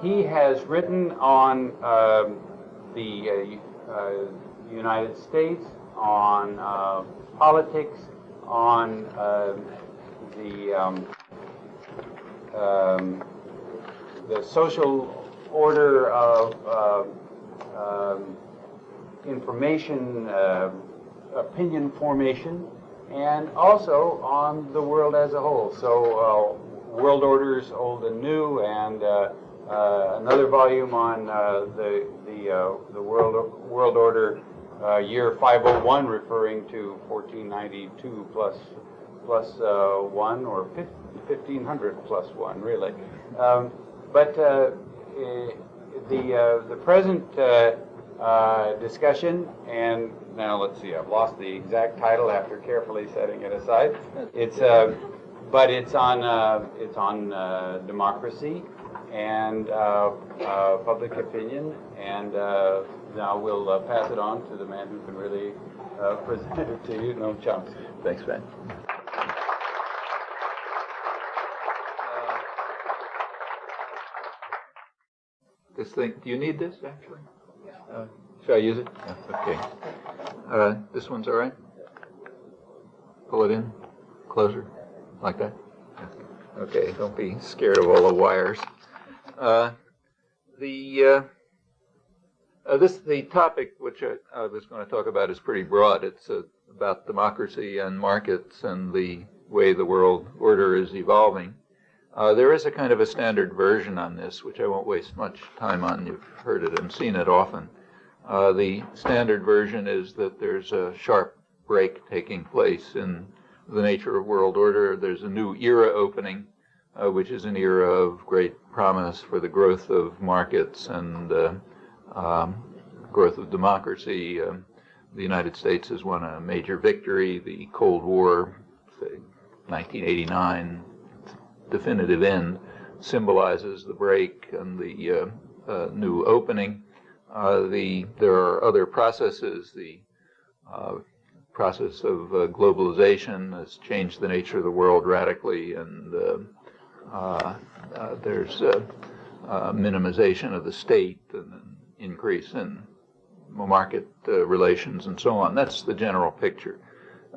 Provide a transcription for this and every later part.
he has written on the United States, on politics, on the social order of information, opinion formation, and also on the world as a whole. So world orders, old and new, and another volume on the world order year 501, referring to 1492 plus 1, or 1500 plus 1, really. But the present discussion, and now let's see, I've lost the exact title after carefully setting it aside. But it's on democracy and public opinion, and now we'll pass it on to the man who can really present it to you, Noam Chomsky. Thanks, Ben. This thing, do you need this, actually? Should I use it? Yeah, okay. This one's all right? Pull it in, closer, like that? Yeah. Okay, don't be scared of all the wires. The topic which I was going to talk about is pretty broad. It's about democracy and markets and the way the world order is evolving. There is a kind of a standard version on this, which I won't waste much time on. You've heard it and seen it often. The standard version is that there's a sharp break taking place in the nature of world order. There's a new era opening, which is an era of great promise for the growth of markets and growth of democracy. The United States has won a major victory. The Cold War, say, 1989, definitive end, symbolizes the break and the new opening. There are other processes. The process of globalization has changed the nature of the world radically, and there's minimization of the state and an increase in market relations and so on. That's the general picture.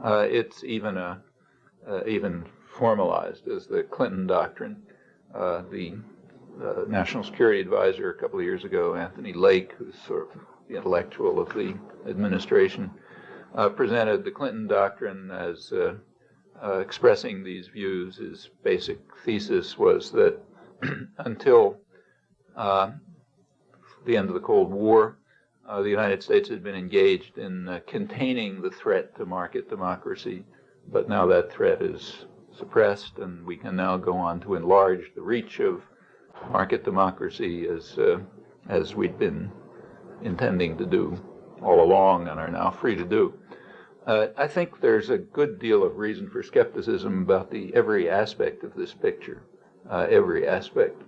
It's even formalized as the Clinton Doctrine. The National Security Advisor a couple of years ago, Anthony Lake, who's sort of the intellectual of the administration, presented the Clinton Doctrine as expressing these views. His basic thesis was that until the end of the Cold War, the United States had been engaged in containing the threat to market democracy, but now that threat is suppressed, and we can now go on to enlarge the reach of market democracy as we'd been intending to do all along and are now free to do. I think there's a good deal of reason for skepticism about every aspect of this picture, every aspect.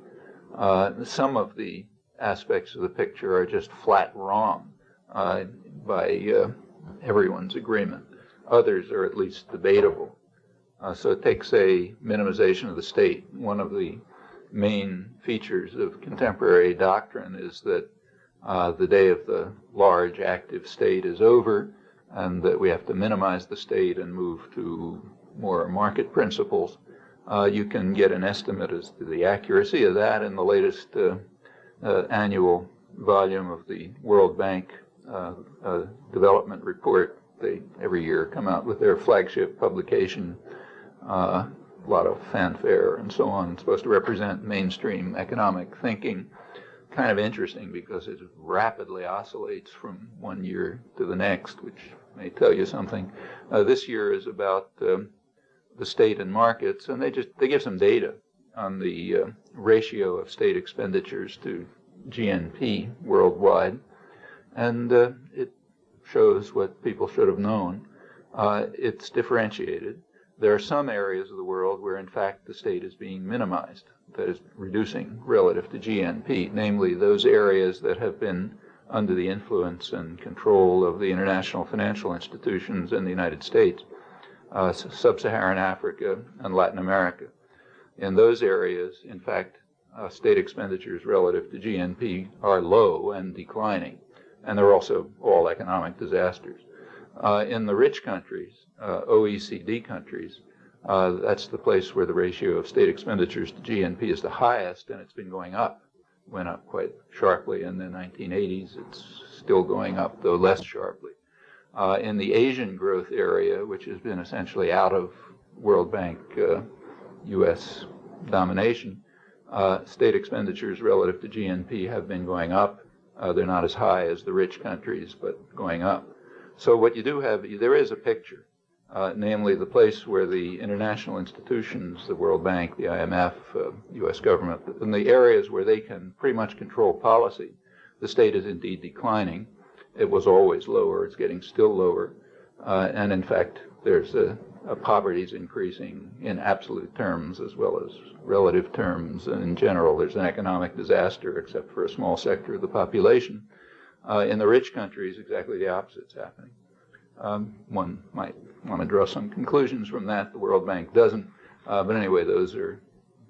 Some of the aspects of the picture are just flat wrong by everyone's agreement. Others are at least debatable. So it takes a minimization of the state. One of the main features of contemporary doctrine is that the day of the large active state is over, and that we have to minimize the state and move to more market principles. You can get an estimate as to the accuracy of that in the latest annual volume of the World Bank Development Report. They every year come out with their flagship publication, a lot of fanfare and so on. It's supposed to represent mainstream economic thinking. Kind of interesting because it rapidly oscillates from one year to the next, which may tell you something. This year is about the state and markets, and they give some data on the ratio of state expenditures to GNP worldwide, and it shows what people should have known. It's differentiated. There are some areas of the world where, in fact, the state is being minimized, that is, reducing relative to GNP, namely those areas that have been under the influence and control of the international financial institutions in the United States, sub-Saharan Africa and Latin America. In those areas, in fact, state expenditures relative to GNP are low and declining, and they're also all economic disasters. In the rich countries, OECD countries, that's the place where the ratio of state expenditures to GNP is the highest, and it's been going up. Went up quite sharply in the 1980s. It's still going up, though less sharply. In the Asian growth area, which has been essentially out of World Bank U.S. domination, state expenditures relative to GNP have been going up. They're not as high as the rich countries, but going up. So what you do have, there is a picture, namely the place where the international institutions, the World Bank, the IMF, U.S. government, in the areas where they can pretty much control policy, the state is indeed declining. It was always lower. It's getting still lower. And in fact, there's poverty is increasing in absolute terms as well as relative terms. And in general, there's an economic disaster, except for a small sector of the population. In the rich countries, exactly the opposite's happening. One might want to draw some conclusions from that. The World Bank doesn't. But anyway, those are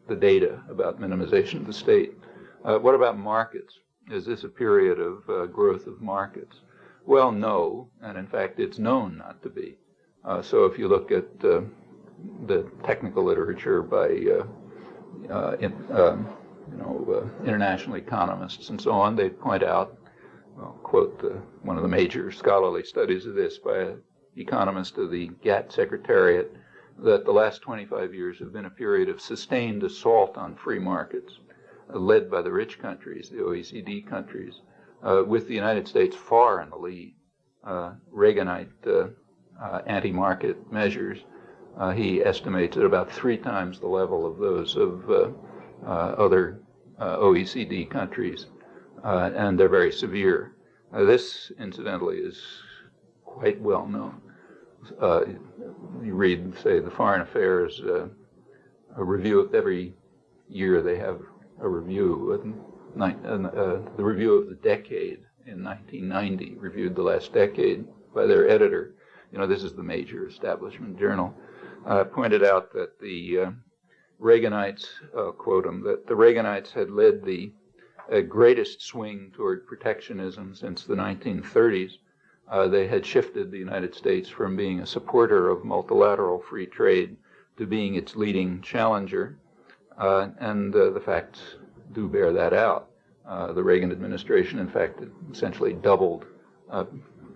the data about minimization of the state. What about markets? Is this a period of growth of markets? Well, no, and in fact, it's known not to be. So if you look at the technical literature by international economists and so on, they point out, I'll quote one of the major scholarly studies of this by an economist of the GATT Secretariat, that the last 25 years have been a period of sustained assault on free markets, led by the rich countries, the OECD countries, with the United States far in the lead. Reaganite anti-market measures, he estimates at about 3 times the level of those of other OECD countries, and they're very severe. This, incidentally, is quite well known. You read, say, the Foreign Affairs, a review of every year they have a review, the review of the decade in 1990, reviewed the last decade by their editor. You know, this is the major establishment journal. Pointed out that the Reaganites, quote them, that the Reaganites had led the greatest swing toward protectionism since the 1930s. They had shifted the United States from being a supporter of multilateral free trade to being its leading challenger. And the facts do bear that out. The Reagan administration, in fact, essentially doubled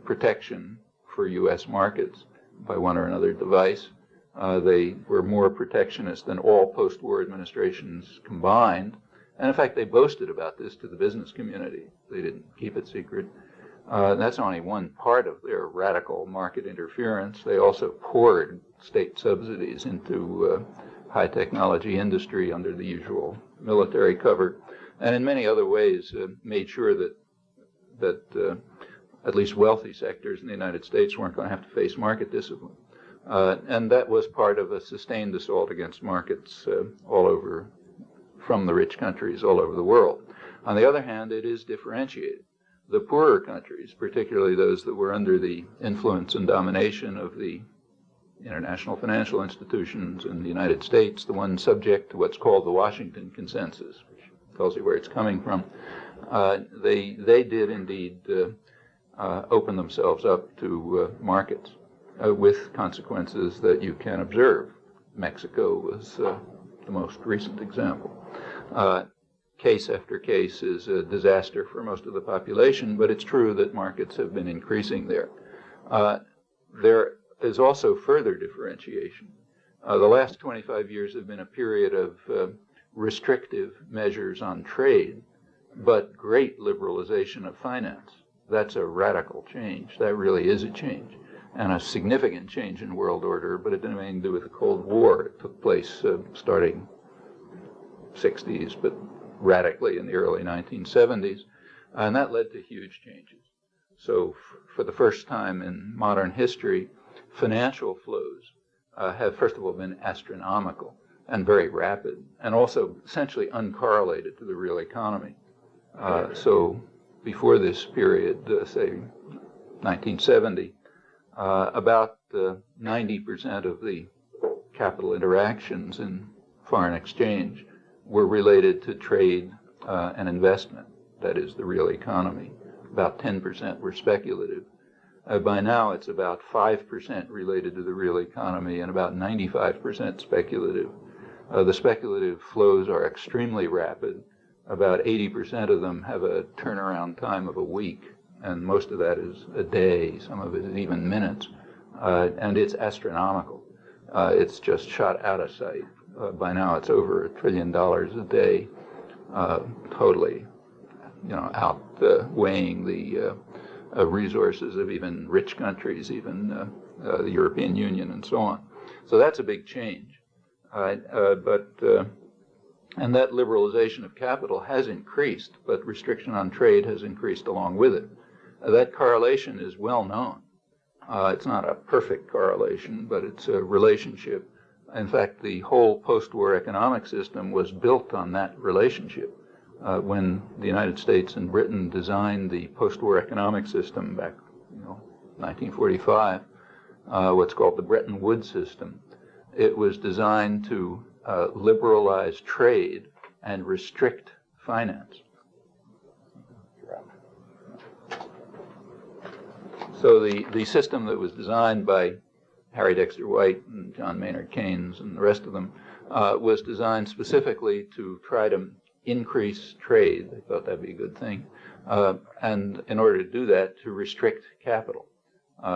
protection for U.S. markets by one or another device. They were more protectionist than all post-war administrations combined. And in fact, they boasted about this to the business community. They didn't keep it secret. That's only one part of their radical market interference. They also poured state subsidies into high technology industry under the usual military cover, and in many other ways made sure that at least wealthy sectors in the United States weren't going to have to face market discipline. And that was part of a sustained assault against markets all over, from the rich countries all over the world. On the other hand, it is differentiated. The poorer countries, particularly those that were under the influence and domination of the international financial institutions in the United States, the ones subject to what's called the Washington Consensus, which tells you where it's coming from, they did indeed open themselves up to markets with consequences that you can observe. Mexico was the most recent example. Case after case is a disaster for most of the population, but it's true that markets have been increasing there. There is also further differentiation. The last 25 years have been a period of restrictive measures on trade, but great liberalization of finance. That's a radical change. That really is a change, and a significant change in world order, but it didn't have anything to do with the Cold War. It took place starting 60s, but radically in the early 1970s, and that led to huge changes. So for the first time in modern history, financial flows have, first of all, been astronomical and very rapid, and also essentially uncorrelated to the real economy. So before this period, say 1970, about 90% of the capital interactions in foreign exchange were related to trade and investment, that is, the real economy. About 10% were speculative. By now, it's about 5% related to the real economy and about 95% speculative. The speculative flows are extremely rapid. About 80% of them have a turnaround time of a week, and most of that is a day, some of it is even minutes, and it's astronomical. It's just shot out of sight. By now, it's over $1 trillion a day, totally, outweighing the resources of even rich countries, even the European Union and so on. So that's a big change. And that liberalization of capital has increased, but restriction on trade has increased along with it. That correlation is well known. It's not a perfect correlation, but it's a relationship. In fact, the whole post-war economic system was built on that relationship. When the United States and Britain designed the post-war economic system back, 1945, what's called the Bretton Woods system, it was designed to liberalize trade and restrict finance. So the system that was designed by Harry Dexter White and John Maynard Keynes and the rest of them was designed specifically to try to increase trade. They thought that'd be a good thing. And in order to do that, to restrict capital.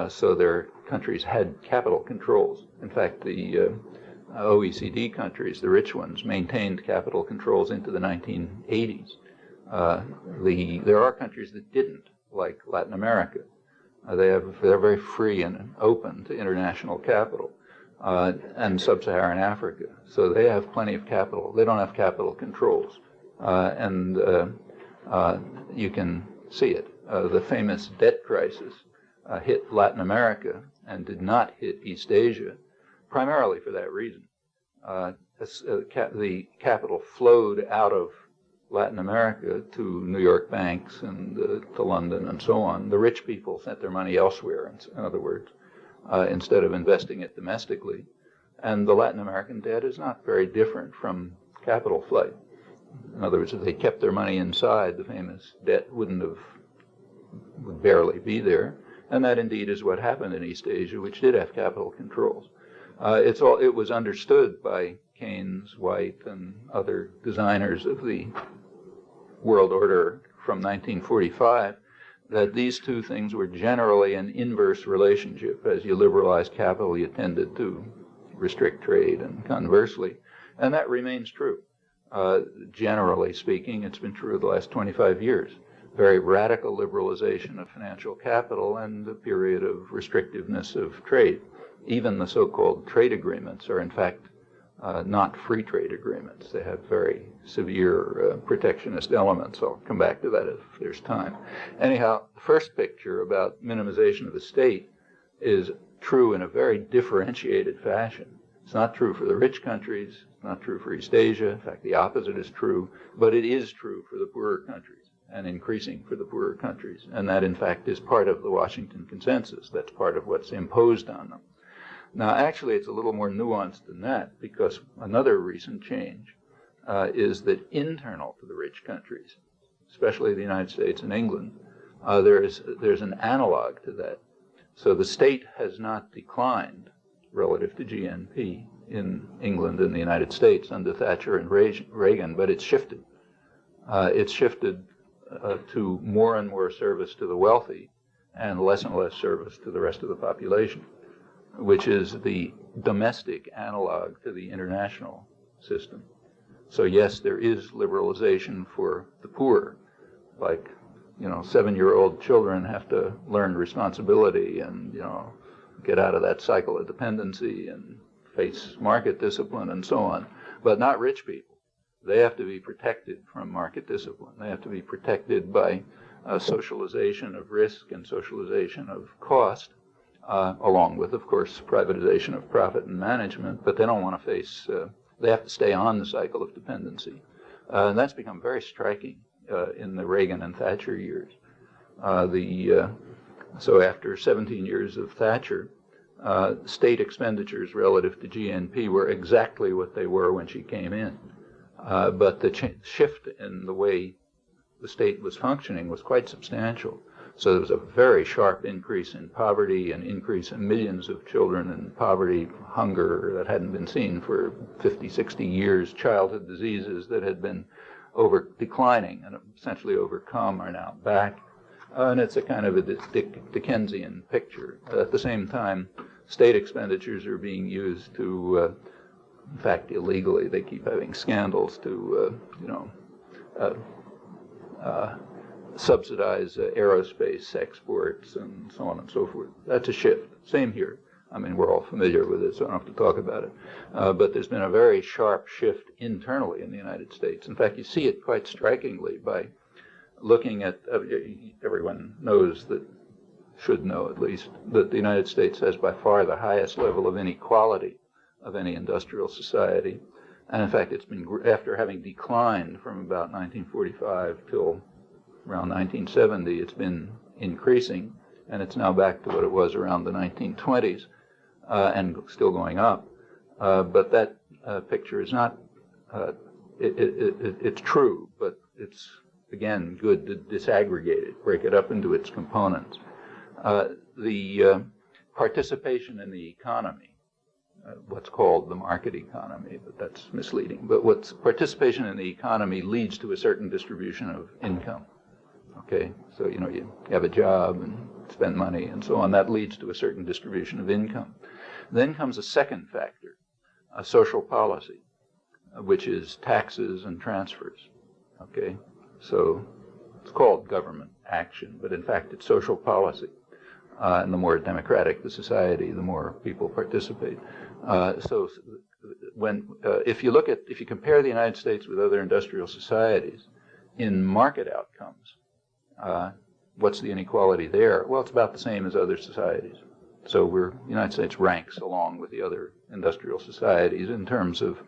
So their countries had capital controls. In fact, the OECD countries, the rich ones, maintained capital controls into the 1980s. There are countries that didn't, like Latin America. They're very free and open to international capital, and sub-Saharan Africa. So they have plenty of capital. They don't have capital controls. And you can see it. The famous debt crisis hit Latin America and did not hit East Asia, primarily for that reason. The capital flowed out of Latin America to New York banks and to London and so on. The rich people sent their money elsewhere, in other words, instead of investing it domestically. And the Latin American debt is not very different from capital flight. In other words, if they kept their money inside, the famous debt would barely be there. And that indeed is what happened in East Asia, which did have capital controls. It was understood by Keynes, White, and other designers of the world order from 1945 that these two things were generally an inverse relationship. As you liberalized capital, you tended to restrict trade, and conversely. And that remains true. Generally speaking, it's been true the last 25 years. Very radical liberalization of financial capital and a period of restrictiveness of trade. Even the so-called trade agreements are, in fact, not free trade agreements. They have very severe protectionist elements. I'll come back to that if there's time. Anyhow, the first picture about minimization of the state is true in a very differentiated fashion. It's not true for the rich countries. It's not true for East Asia. In fact, the opposite is true. But it is true for the poorer countries, and increasing for the poorer countries. And that, in fact, is part of the Washington Consensus. That's part of what's imposed on them. Now, actually, it's a little more nuanced than that, because another recent change is that internal to the rich countries, especially the United States and England, there's an analog to that. So the state has not declined relative to GNP in England and the United States under Thatcher and Reagan, but it's shifted. It's shifted to more and more service to the wealthy and less service to the rest of the population, which is the domestic analog to the international system. So yes, there is liberalization for the poor, like, 7-year-old children have to learn responsibility and, get out of that cycle of dependency and face market discipline and so on, but not rich people. They have to be protected from market discipline. They have to be protected by socialization of risk and socialization of cost, along with, of course, privatization of profit and management, but they don't want to face, they have to stay on the cycle of dependency. And that's become very striking in the Reagan and Thatcher years. So after 17 years of Thatcher, state expenditures relative to GNP were exactly what they were when she came in. But the shift in the way the state was functioning was quite substantial. So there was a very sharp increase in poverty, an increase in millions of children in poverty, hunger that hadn't been seen for 50, 60 years, childhood diseases that had been declining and essentially overcome are now back. And it's a kind of a Dickensian picture. At the same time, state expenditures are being used to, in fact, illegally, they keep having scandals to, subsidize aerospace exports and so on and so forth. That's a shift. Same here. I mean, we're all familiar with it, so I don't have to talk about it. But there's been a very sharp shift internally in the United States. In fact, you see it quite strikingly by looking at, everyone knows that, should know at least, that the United States has by far the highest level of inequality of any industrial society. And in fact, it's been, after having declined from about 1945 till around 1970, it's been increasing, and it's now back to what it was around the 1920s, and still going up. But that picture is not, it's true, but it's, again, good to disaggregate it, break it up into its components. The participation in the economy, what's called the market economy, but that's misleading. But what's participation in the economy leads to a certain distribution of income. Okay, so you have a job and spend money and so on. That leads to a certain distribution of income. Then comes a second factor, a social policy, which is taxes and transfers. Okay, so it's called government action, but in fact it's social policy. And the more democratic the society, the more people participate. So when if you compare the United States with other industrial societies in market outcomes, what's the inequality there? Well, it's about the same as other societies. So the United States ranks along with the other industrial societies in terms of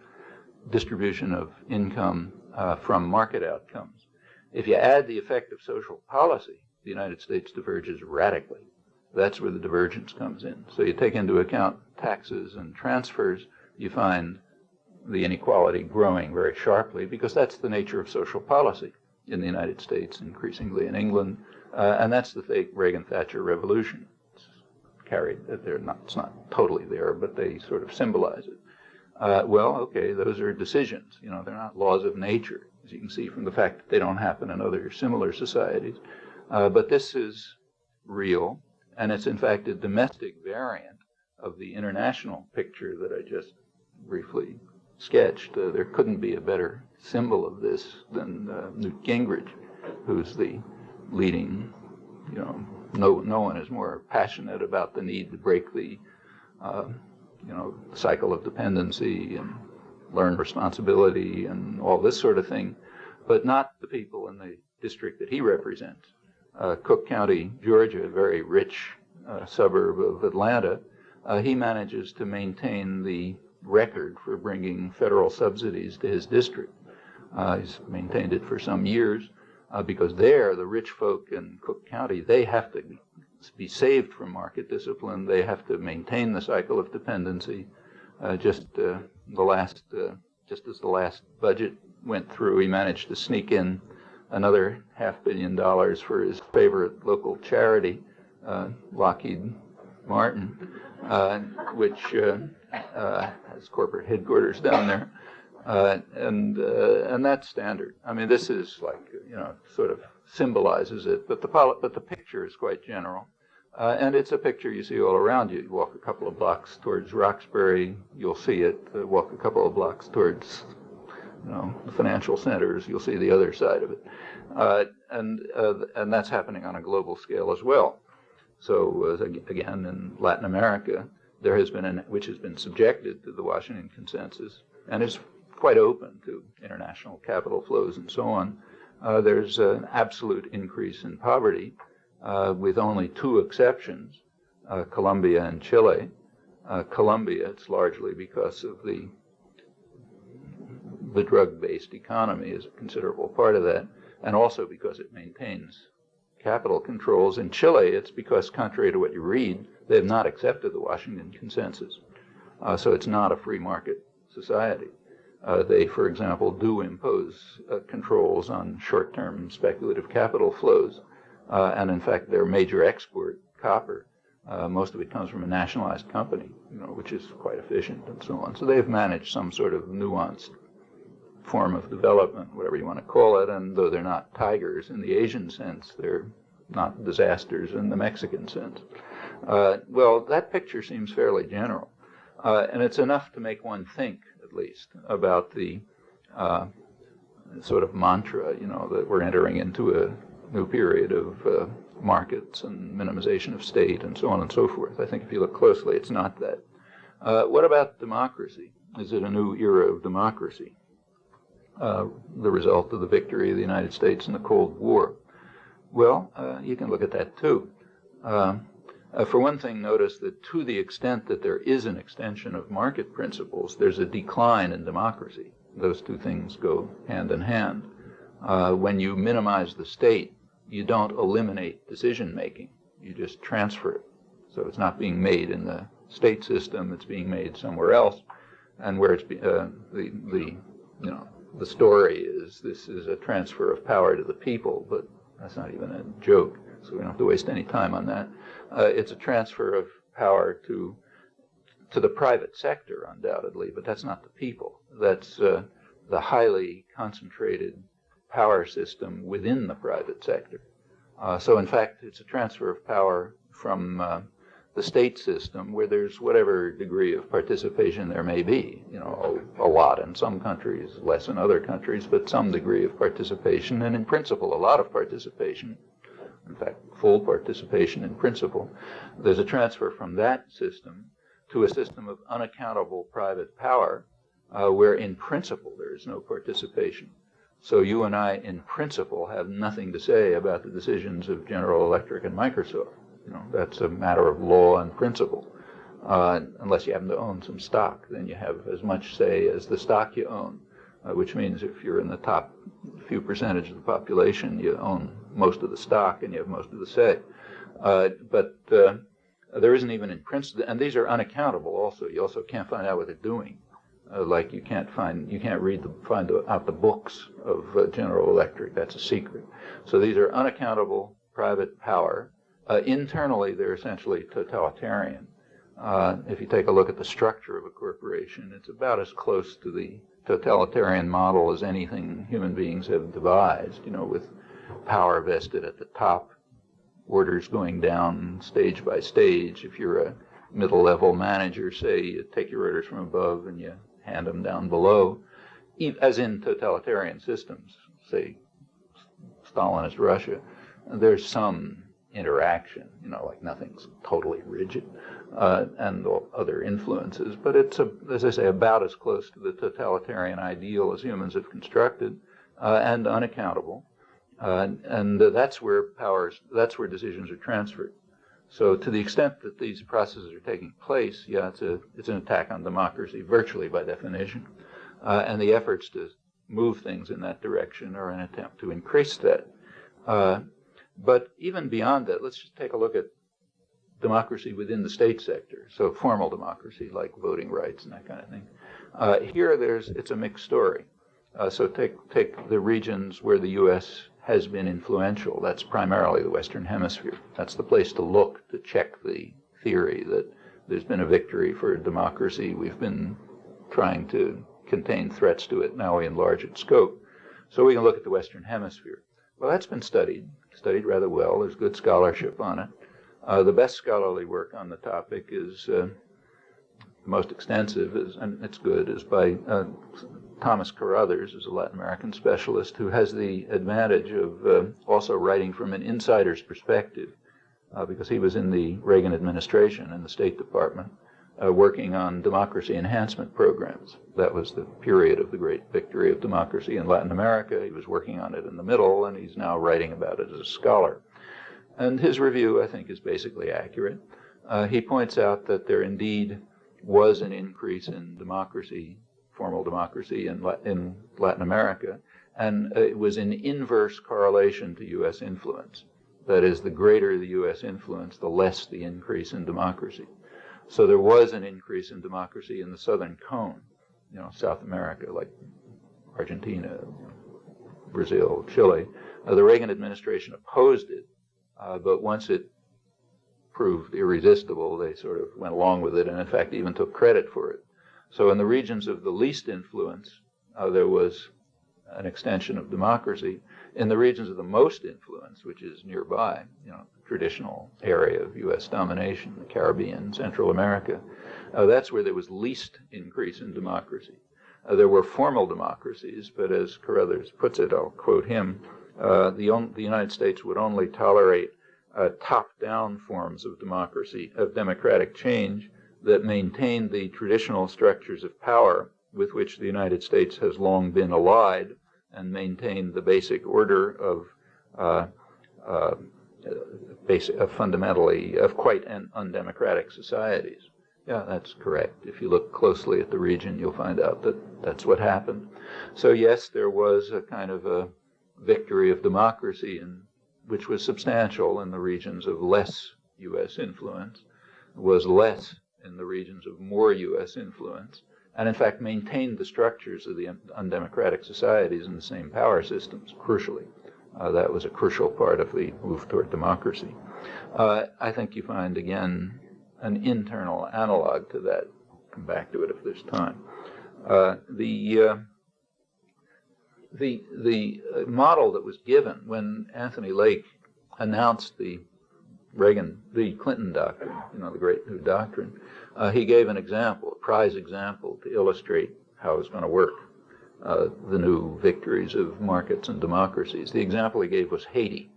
distribution of income from market outcomes. If you add the effect of social policy, the United States diverges radically. That's where the divergence comes in. So you take into account taxes and transfers, you find the inequality growing very sharply because that's the nature of social policy in the United States, increasingly in England, and that's the fake Reagan-Thatcher revolution. It's carried, it's not totally there, but they sort of symbolize it. Well, okay, those are decisions. They're not laws of nature, as you can see from the fact that they don't happen in other similar societies. But this is real, and it's in fact a domestic variant of the international picture that I just briefly sketched. There couldn't be a better symbol of this than Newt Gingrich, who's the leading, no one is more passionate about the need to break the, cycle of dependency and learn responsibility and all this sort of thing, but not the people in the district that he represents. Cook County, Georgia, a very rich suburb of Atlanta, he manages to maintain the record for bringing federal subsidies to his district. He's maintained it for some years because there, the rich folk in Cook County, they have to be saved from market discipline. They have to maintain the cycle of dependency. Just as the last budget went through, he managed to sneak in another $500 million for his favorite local charity, Lockheed Martin, which has corporate headquarters down there, and that's standard. I mean, this is like sort of symbolizes it, but the picture is quite general, and it's a picture you see all around you. You walk a couple of blocks towards Roxbury, you'll see it. Walk a couple of blocks towards the financial centers, you'll see the other side of it, and that's happening on a global scale as well. So again, in Latin America, there has been which has been subjected to the Washington Consensus and is quite open to international capital flows and so on. There's an absolute increase in poverty, with only two exceptions, Colombia and Chile. Colombia, it's largely because of the drug-based economy is a considerable part of that, and also because it maintains capital controls. In Chile, it's because, contrary to what you read, they have not accepted the Washington Consensus. So it's not a free market society. They, for example, do impose controls on short-term speculative capital flows, and in fact, their major export, copper, most of it comes from a nationalized company, which is quite efficient and so on. So they've managed some sort of nuanced form of development, whatever you want to call it, and though they're not tigers in the Asian sense, they're not disasters in the Mexican sense. Well, that picture seems fairly general, and it's enough to make one think, at least, about the sort of mantra, that we're entering into a new period of markets and minimization of state and so on and so forth. I think if you look closely, it's not that. What about democracy? Is it a new era of democracy? The result of the victory of the United States in the Cold War? Well, you can look at that too. For one thing, notice that to the extent that there is an extension of market principles, there's a decline in democracy. Those two things go hand in hand. When you minimize the state, you don't eliminate decision-making. You just transfer it. So it's not being made in the state system, it's being made somewhere else. And where it's the story is this is a transfer of power to the people, but that's not even a joke, so we don't have to waste any time on that. It's a transfer of power to the private sector, undoubtedly, but that's not the people. That's the highly concentrated power system within the private sector. So in fact, it's a transfer of power from the state system, where there's whatever degree of participation there may be, a lot in some countries, less in other countries, but some degree of participation, and in principle, a lot of participation. In fact, full participation in principle. There's a transfer from that system to a system of unaccountable private power, where in principle there is no participation. So you and I, in principle, have nothing to say about the decisions of General Electric and Microsoft. That's a matter of law and principle. Unless you happen to own some stock, then you have as much say as the stock you own, which means if you're in the top few percentage of the population, you own most of the stock and you have most of the say. But there isn't even in principle, and these are unaccountable also. You also can't find out what they're doing. Like you can't find out the books of General Electric. That's a secret. So these are unaccountable private power. Internally, they're essentially totalitarian. If you take a look at the structure of a corporation, it's about as close to the totalitarian model as anything human beings have devised, with power vested at the top, orders going down stage by stage. If you're a middle-level manager, say, you take your orders from above and you hand them down below, as in totalitarian systems, say Stalinist Russia, there's some interaction, like nothing's totally rigid, and other influences, but it's, as I say, about as close to the totalitarian ideal as humans have constructed, and unaccountable, and that's where decisions are transferred. So to the extent that these processes are taking place, yeah, it's an attack on democracy, virtually by definition, and the efforts to move things in that direction are an attempt to increase that. But even beyond that, let's just take a look at democracy within the state sector, so formal democracy like voting rights and that kind of thing. Here, it's a mixed story. So take the regions where the U.S. has been influential. That's primarily the Western Hemisphere. That's the place to look to check the theory that there's been a victory for democracy. We've been trying to contain threats to it. Now we enlarge its scope. So we can look at the Western Hemisphere. Well, that's been studied rather well. There's good scholarship on it. The best scholarly work on the topic is, the most extensive, and it's good, is by Thomas Carothers, who's a Latin American specialist, who has the advantage of also writing from an insider's perspective, because he was in the Reagan administration in the State Department, working on democracy enhancement programs. That was the period of the great victory of democracy in Latin America. He was working on it in the middle, and he's now writing about it as a scholar. And his review, I think, is basically accurate. He points out that there indeed was an increase in democracy, formal democracy in Latin America, and it was in inverse correlation to U.S. influence. That is, the greater the U.S. influence, the less the increase in democracy. So there was an increase in democracy in the Southern Cone, South America, like Argentina, Brazil, Chile. The Reagan administration opposed it, but once it proved irresistible, they sort of went along with it and, in fact, even took credit for it. So in the regions of the least influence, there was an extension of democracy. In the regions of the most influence, which is nearby, traditional area of U.S. domination, the Caribbean, Central America, that's where there was least increase in democracy. There were formal democracies, but as Carothers puts it, I'll quote him, the United States would only tolerate top-down forms of democracy, of democratic change that maintained the traditional structures of power with which the United States has long been allied and maintained the basic order of fundamentally of quite undemocratic societies. Yeah, that's correct. If you look closely at the region, you'll find out that that's what happened. So yes, there was a kind of a victory of democracy, which was substantial in the regions of less U.S. influence, was less in the regions of more U.S. influence, and in fact maintained the structures of the undemocratic societies in the same power systems, crucially. That was a crucial part of the move toward democracy. I think you find, again, an internal analog to that. Come back to it if there's time. The model that was given when Anthony Lake announced the Clinton doctrine, the great new doctrine, he gave an example, a prize example, to illustrate how it was going to work, the new victories of markets and democracies. The example he gave was Haiti.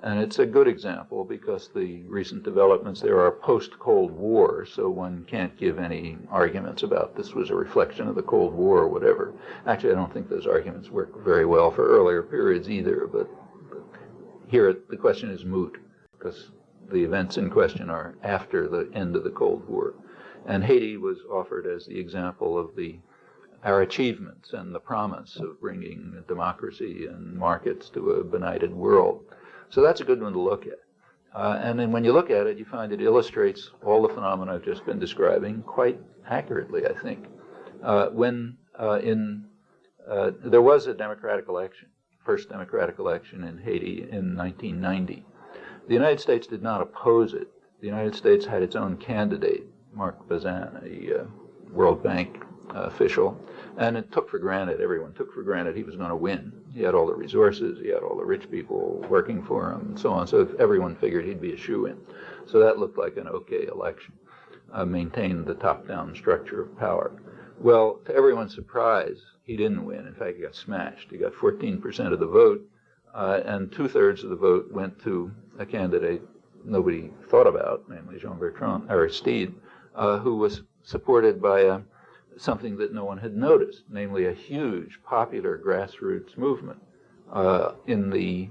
And it's a good example because the recent developments there are post-Cold War, so one can't give any arguments about this was a reflection of the Cold War or whatever. Actually, I don't think those arguments work very well for earlier periods either, but here the question is moot because the events in question are after the end of the Cold War. And Haiti was offered as the example of our achievements and the promise of bringing democracy and markets to a benighted world. So that's a good one to look at. And then when you look at it, you find it illustrates all the phenomena I've just been describing quite accurately, I think. There was a democratic election, first democratic election in Haiti in 1990. The United States did not oppose it. The United States had its own candidate, Marc Bazin, a World Bank official, and everyone took for granted he was going to win. He had all the resources, he had all the rich people working for him, and so on, so everyone figured he'd be a shoo-in. So that looked like an okay election, maintained the top-down structure of power. Well, to everyone's surprise, he didn't win. In fact, he got smashed. He got 14% of the vote, and 2/3 of the vote went to a candidate nobody thought about, namely Jean-Bertrand Aristide, who was supported by something that no one had noticed, namely a huge popular grassroots movement in the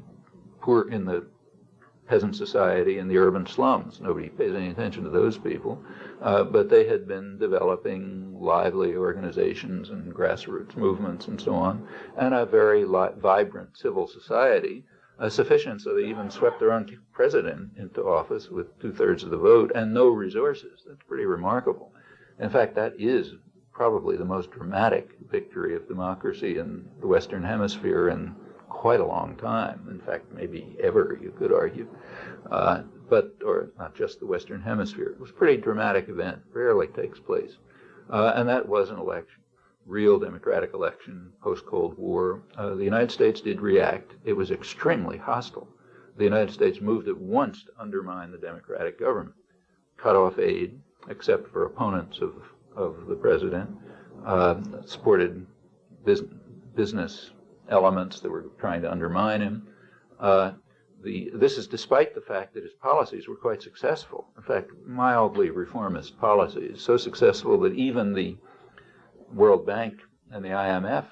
peasant society in the urban slums. Nobody pays any attention to those people, but they had been developing lively organizations and grassroots movements and so on, and a very vibrant civil society, sufficient so they even swept their own president into office with 2/3 of the vote and no resources. That's pretty remarkable. In fact, that is probably the most dramatic victory of democracy in the Western Hemisphere in quite a long time. In fact, maybe ever, you could argue. Or not just the Western Hemisphere. It was a pretty dramatic event, rarely takes place. And that was an election, real democratic election, post-Cold War. The United States did react. It was extremely hostile. The United States moved at once to undermine the democratic government, cut off aid, except for opponents of the president, supported business elements that were trying to undermine him. This is despite the fact that his policies were quite successful. In fact, mildly reformist policies, so successful that even the World Bank and the IMF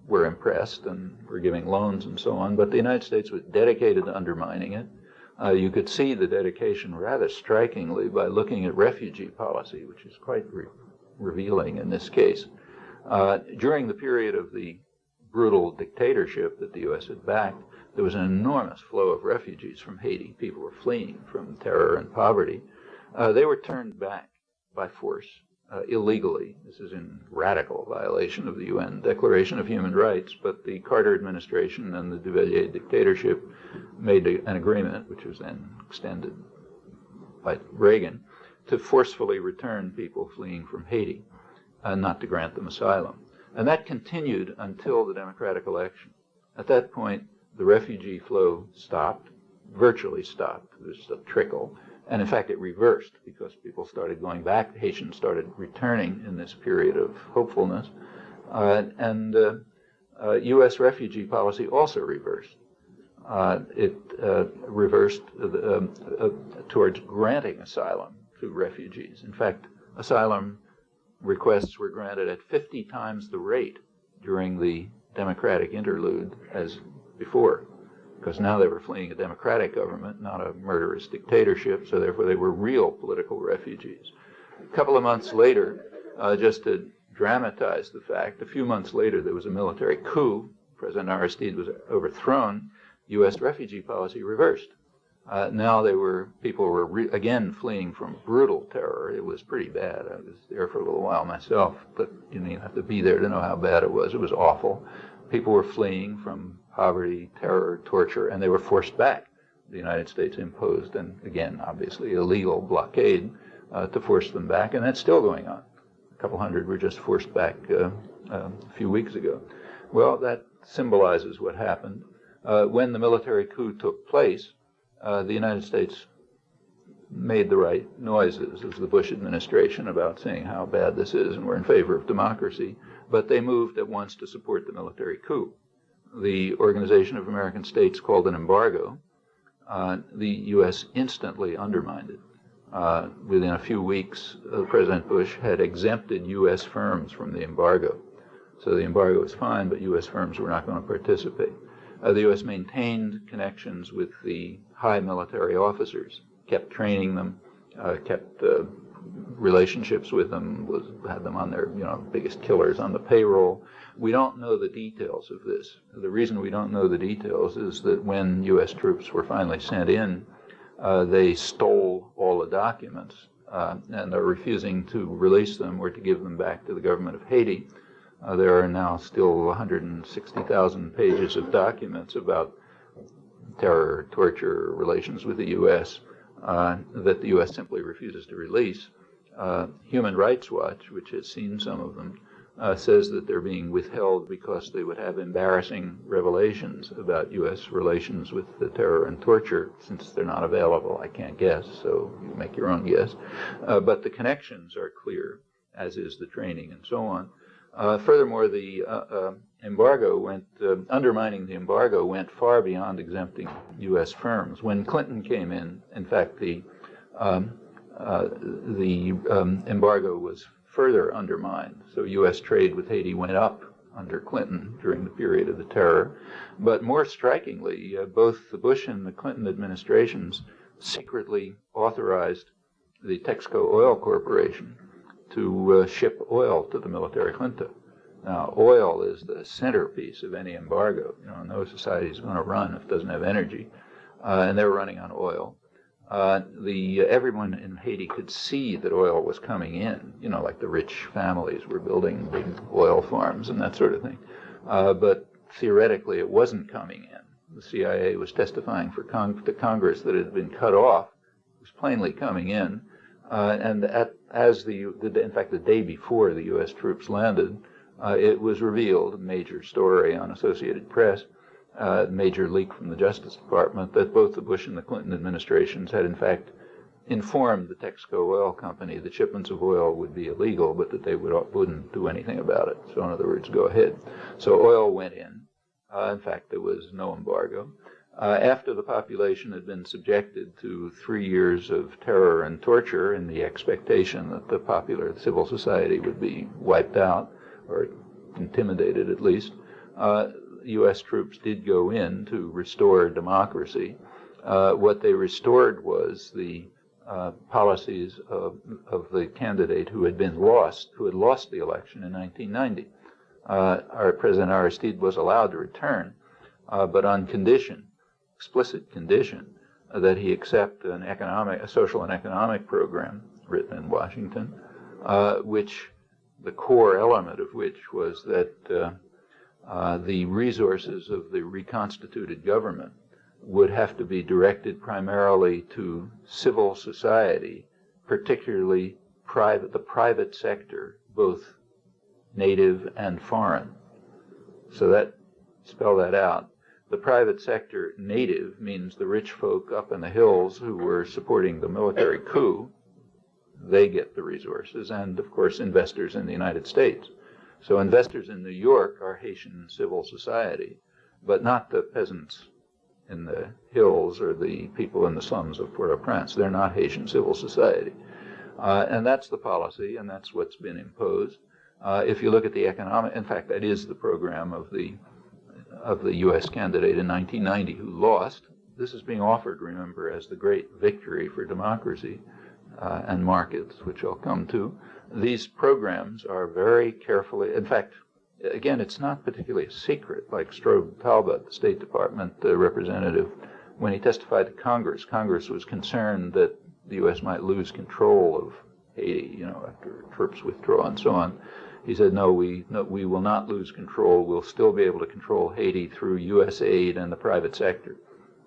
were impressed and were giving loans and so on, but the United States was dedicated to undermining it. You could see the dedication rather strikingly by looking at refugee policy, which is quite revealing in this case. During the period of the brutal dictatorship that the U.S. had backed, there was an enormous flow of refugees from Haiti. People were fleeing from terror and poverty. They were turned back by force illegally. This is in radical violation of the UN Declaration of Human Rights, but the Carter administration and the Duvalier dictatorship made an agreement, which was then extended by Reagan, to forcefully return people fleeing from Haiti, not to grant them asylum. And that continued until the democratic election. At that point, the refugee flow stopped, virtually stopped. There's a trickle. And in fact, it reversed because people started going back. Haitians started returning in this period of hopefulness. U.S. refugee policy also reversed. It reversed towards granting asylum to refugees. In fact, asylum requests were granted at 50 times the rate during the democratic interlude as before, because now they were fleeing a democratic government, not a murderous dictatorship, so therefore they were real political refugees. A couple of months later, just to dramatize the fact, a few months later there was a military coup. President Aristide was overthrown. U.S. refugee policy reversed. Now people were again fleeing from brutal terror. It was pretty bad. I was there for a little while myself, but you didn't have to be there to know how bad it was. It was awful. People were fleeing from poverty, terror, torture, and they were forced back. The United States imposed, and again, obviously, illegal blockade to force them back, and that's still going on. A couple hundred were just forced back a few weeks ago. Well, that symbolizes what happened. When the military coup took place, the United States made the right noises as the Bush administration about saying how bad this is and we're in favor of democracy, but they moved at once to support the military coup. The Organization of American States called an embargo. The U.S. instantly undermined it. Within a few weeks, President Bush had exempted U.S. firms from the embargo. So the embargo was fine, but U.S. firms were not going to participate. The U.S. maintained connections with the high military officers, kept training them, kept relationships with them, had them on their biggest killers on the payroll. We don't know the details of this. The reason we don't know the details is that when U.S. troops were finally sent in, they stole all the documents and are refusing to release them or to give them back to the government of Haiti. There are now still 160,000 pages of documents about terror, torture, relations with the U.S. That the U.S. simply refuses to release. Human Rights Watch, which has seen some of them, says that they're being withheld because they would have embarrassing revelations about U.S. relations with the terror and torture. Since they're not available, I can't guess, so you make your own guess. But the connections are clear, as is the training and so on. Furthermore, the embargo undermining the embargo went far beyond exempting U.S. firms. When Clinton came in fact, the embargo was further undermined. So U.S. trade with Haiti went up under Clinton during the period of the terror. But more strikingly, both the Bush and the Clinton administrations secretly authorized the Texaco Oil Corporation to ship oil to the military junta. Now, oil is the centerpiece of any embargo. No society is going to run if it doesn't have energy, and they're running on oil. Everyone in Haiti could see that oil was coming in. Like the rich families were building big oil farms and that sort of thing. But theoretically, it wasn't coming in. The CIA was testifying to Congress that it had been cut off. It was plainly coming in. And in fact, the day before the U.S. troops landed, it was revealed, a major story on Associated Press, major leak from the Justice Department, that both the Bush and the Clinton administrations had in fact informed the Texaco Oil Company that shipments of oil would be illegal, but that they wouldn't do anything about it. So in other words, go ahead. So oil went in. In fact, there was no embargo. After the population had been subjected to 3 years of terror and torture in the expectation that the popular civil society would be wiped out, or intimidated at least, U.S. troops did go in to restore democracy. What they restored was the policies of the candidate who had lost the election in 1990. Our President Aristide was allowed to return, but on condition, explicit condition, that he accept a social and economic program written in Washington, which the core element of which was that the resources of the reconstituted government would have to be directed primarily to civil society, particularly the private sector, both native and foreign. So that, spell that out. The private sector, native, means the rich folk up in the hills who were supporting the military coup. They get the resources, and of course investors in the United States. So investors in New York are Haitian civil society, but not the peasants in the hills or the people in the slums of Port-au-Prince. They're not Haitian civil society. And that's the policy, and that's what's been imposed. If you look at the economic, in fact, that is the program of the U.S. candidate in 1990 who lost. This is being offered, remember, as the great victory for democracy and markets, which I'll come to. These programs are very carefully, in fact, again, it's not particularly a secret, like Strobe Talbot, the State Department representative, when he testified to Congress. Congress was concerned that the U.S. might lose control of Haiti, after troops withdraw and so on. He said, no, we will not lose control. We'll still be able to control Haiti through U.S. aid and the private sector.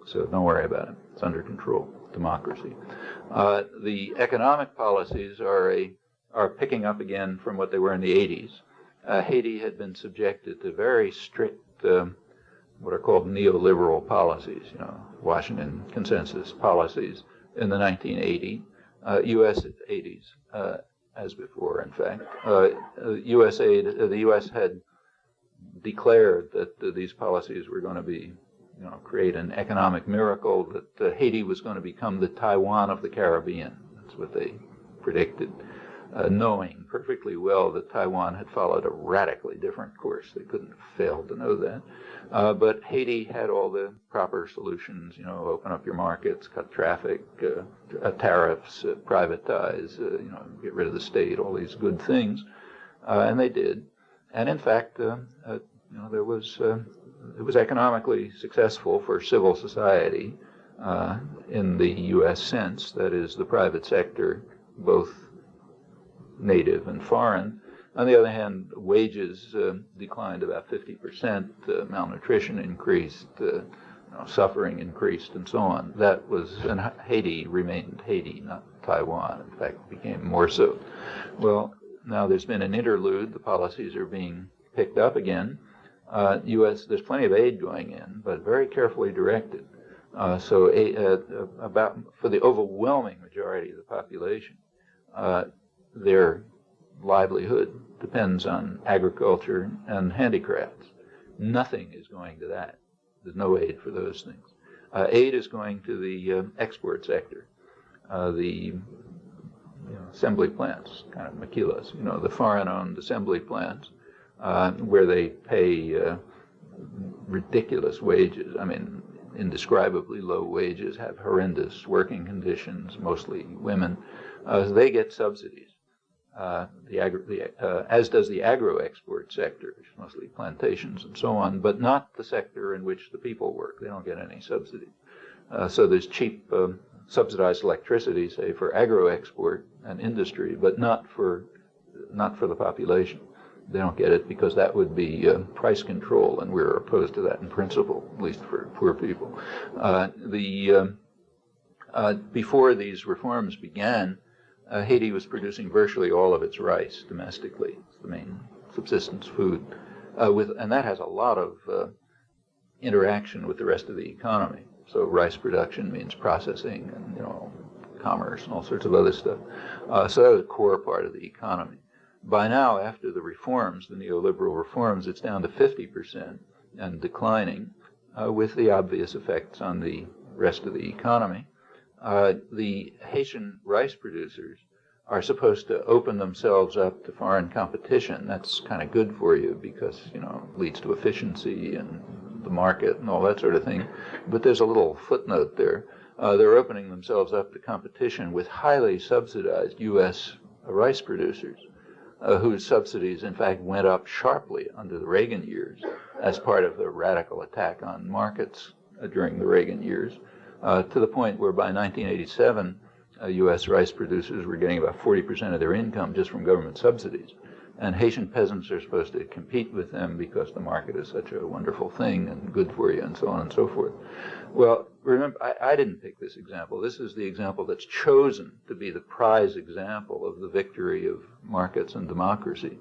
So don't worry about it. It's under control. Democracy. The economic policies are picking up again from what they were in the 80s. Haiti had been subjected to very strict, what are called neoliberal policies, Washington consensus policies in the 1980s, U.S. 80s, as before, in fact. U.S. aid, the U.S. had declared that these policies were going to be, create an economic miracle, that Haiti was going to become the Taiwan of the Caribbean. That's what they predicted, knowing perfectly well that Taiwan had followed a radically different course. They couldn't have failed to know that. But Haiti had all the proper solutions, open up your markets, cut traffic, tariffs, privatize, get rid of the state, all these good things. And they did. And in fact, it was economically successful for civil society in the U.S. sense, that is, the private sector, both native and foreign. On the other hand, wages declined about 50%, malnutrition increased, suffering increased, and so on. That was, and Haiti remained Haiti, not Taiwan. In fact, became more so. Well, now there's been an interlude. The policies are being picked up again. There's plenty of aid going in, but very carefully directed. For the overwhelming majority of the population, their livelihood depends on agriculture and handicrafts. Nothing is going to that. There's no aid for those things. Aid is going to the export sector, the assembly plants, kind of maquilas, the foreign-owned assembly plants, where they pay ridiculous wages. I mean, indescribably low wages, have horrendous working conditions, mostly women. They get subsidies. As does the agro-export sector, which is mostly plantations and so on, but not the sector in which the people work. They don't get any subsidy. So there's cheap subsidized electricity, say, for agro-export and industry, but not for the population. They don't get it because that would be price control, and we're opposed to that in principle, at least for poor people. Before these reforms began, Haiti was producing virtually all of its rice domestically. It's the main subsistence food, and that has a lot of interaction with the rest of the economy. So rice production means processing and commerce and all sorts of other stuff. So that was a core part of the economy. By now, after the reforms, the neoliberal reforms, it's down to 50% and declining, with the obvious effects on the rest of the economy. The Haitian rice producers are supposed to open themselves up to foreign competition. That's kind of good for you because, it leads to efficiency and the market and all that sort of thing. But there's a little footnote there. They're opening themselves up to competition with highly subsidized U.S. rice producers, whose subsidies, in fact, went up sharply under the Reagan years as part of the radical attack on markets during the Reagan years, to the point where by 1987, U.S. rice producers were getting about 40% of their income just from government subsidies. And Haitian peasants are supposed to compete with them because the market is such a wonderful thing and good for you and so on and so forth. Well, remember, I didn't pick this example. This is the example that's chosen to be the prize example of the victory of markets and democracy.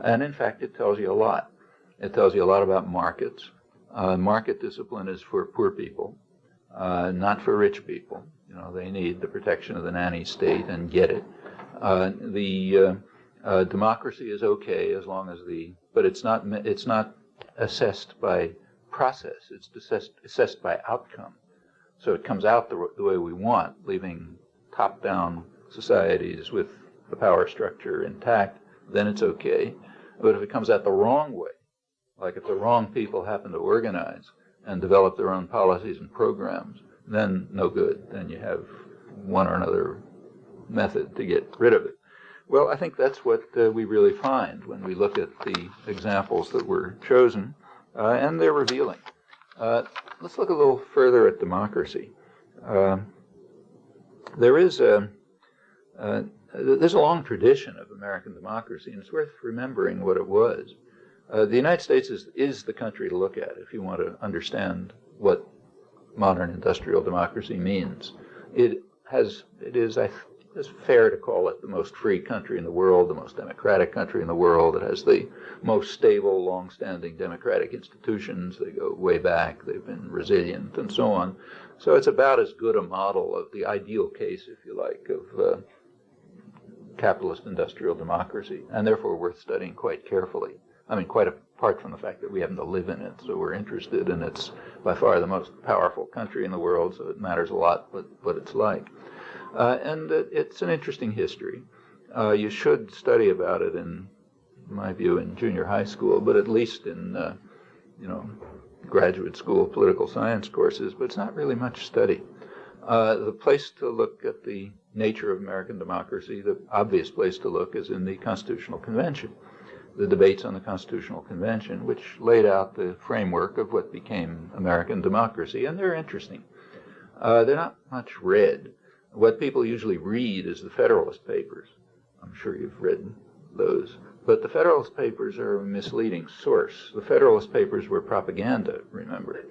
And in fact, it tells you a lot. It tells you a lot about markets. Market discipline is for poor people, not for rich people. You know, they need the protection of the nanny state and get it. Democracy is okay as long as but it's not assessed by process. It's assessed by outcome. So it comes out the way we want, leaving top-down societies with the power structure intact, then it's okay. But if it comes out the wrong way, like if the wrong people happen to organize and develop their own policies and programs, then no good. Then you have one or another method to get rid of it. Well, I think that's what we really find when we look at the examples that were chosen, and they're revealing. Let's look a little further at democracy. There's a long tradition of American democracy, and it's worth remembering what it was. The United States is the country to look at if you want to understand what modern industrial democracy means. It's fair to call it the most free country in the world, the most democratic country in the world. It has the most stable, long-standing democratic institutions. They go way back. They've been resilient and so on. So it's about as good a model of the ideal case, if you like, of capitalist industrial democracy, and therefore worth studying quite carefully. I mean, quite apart from the fact that we happen to live in it, so we're interested, and it's by far the most powerful country in the world, so it matters a lot what it's like. And it's an interesting history. You should study about it, in my view, in junior high school, but at least in, graduate school political science courses, but it's not really much study. The place to look at the nature of American democracy, the obvious place to look, is in the Constitutional Convention. The debates on the Constitutional Convention, which laid out the framework of what became American democracy, and they're interesting. They're not much read. What people usually read is the Federalist Papers. I'm sure you've read those. But the Federalist Papers are a misleading source. The Federalist Papers were propaganda, remember.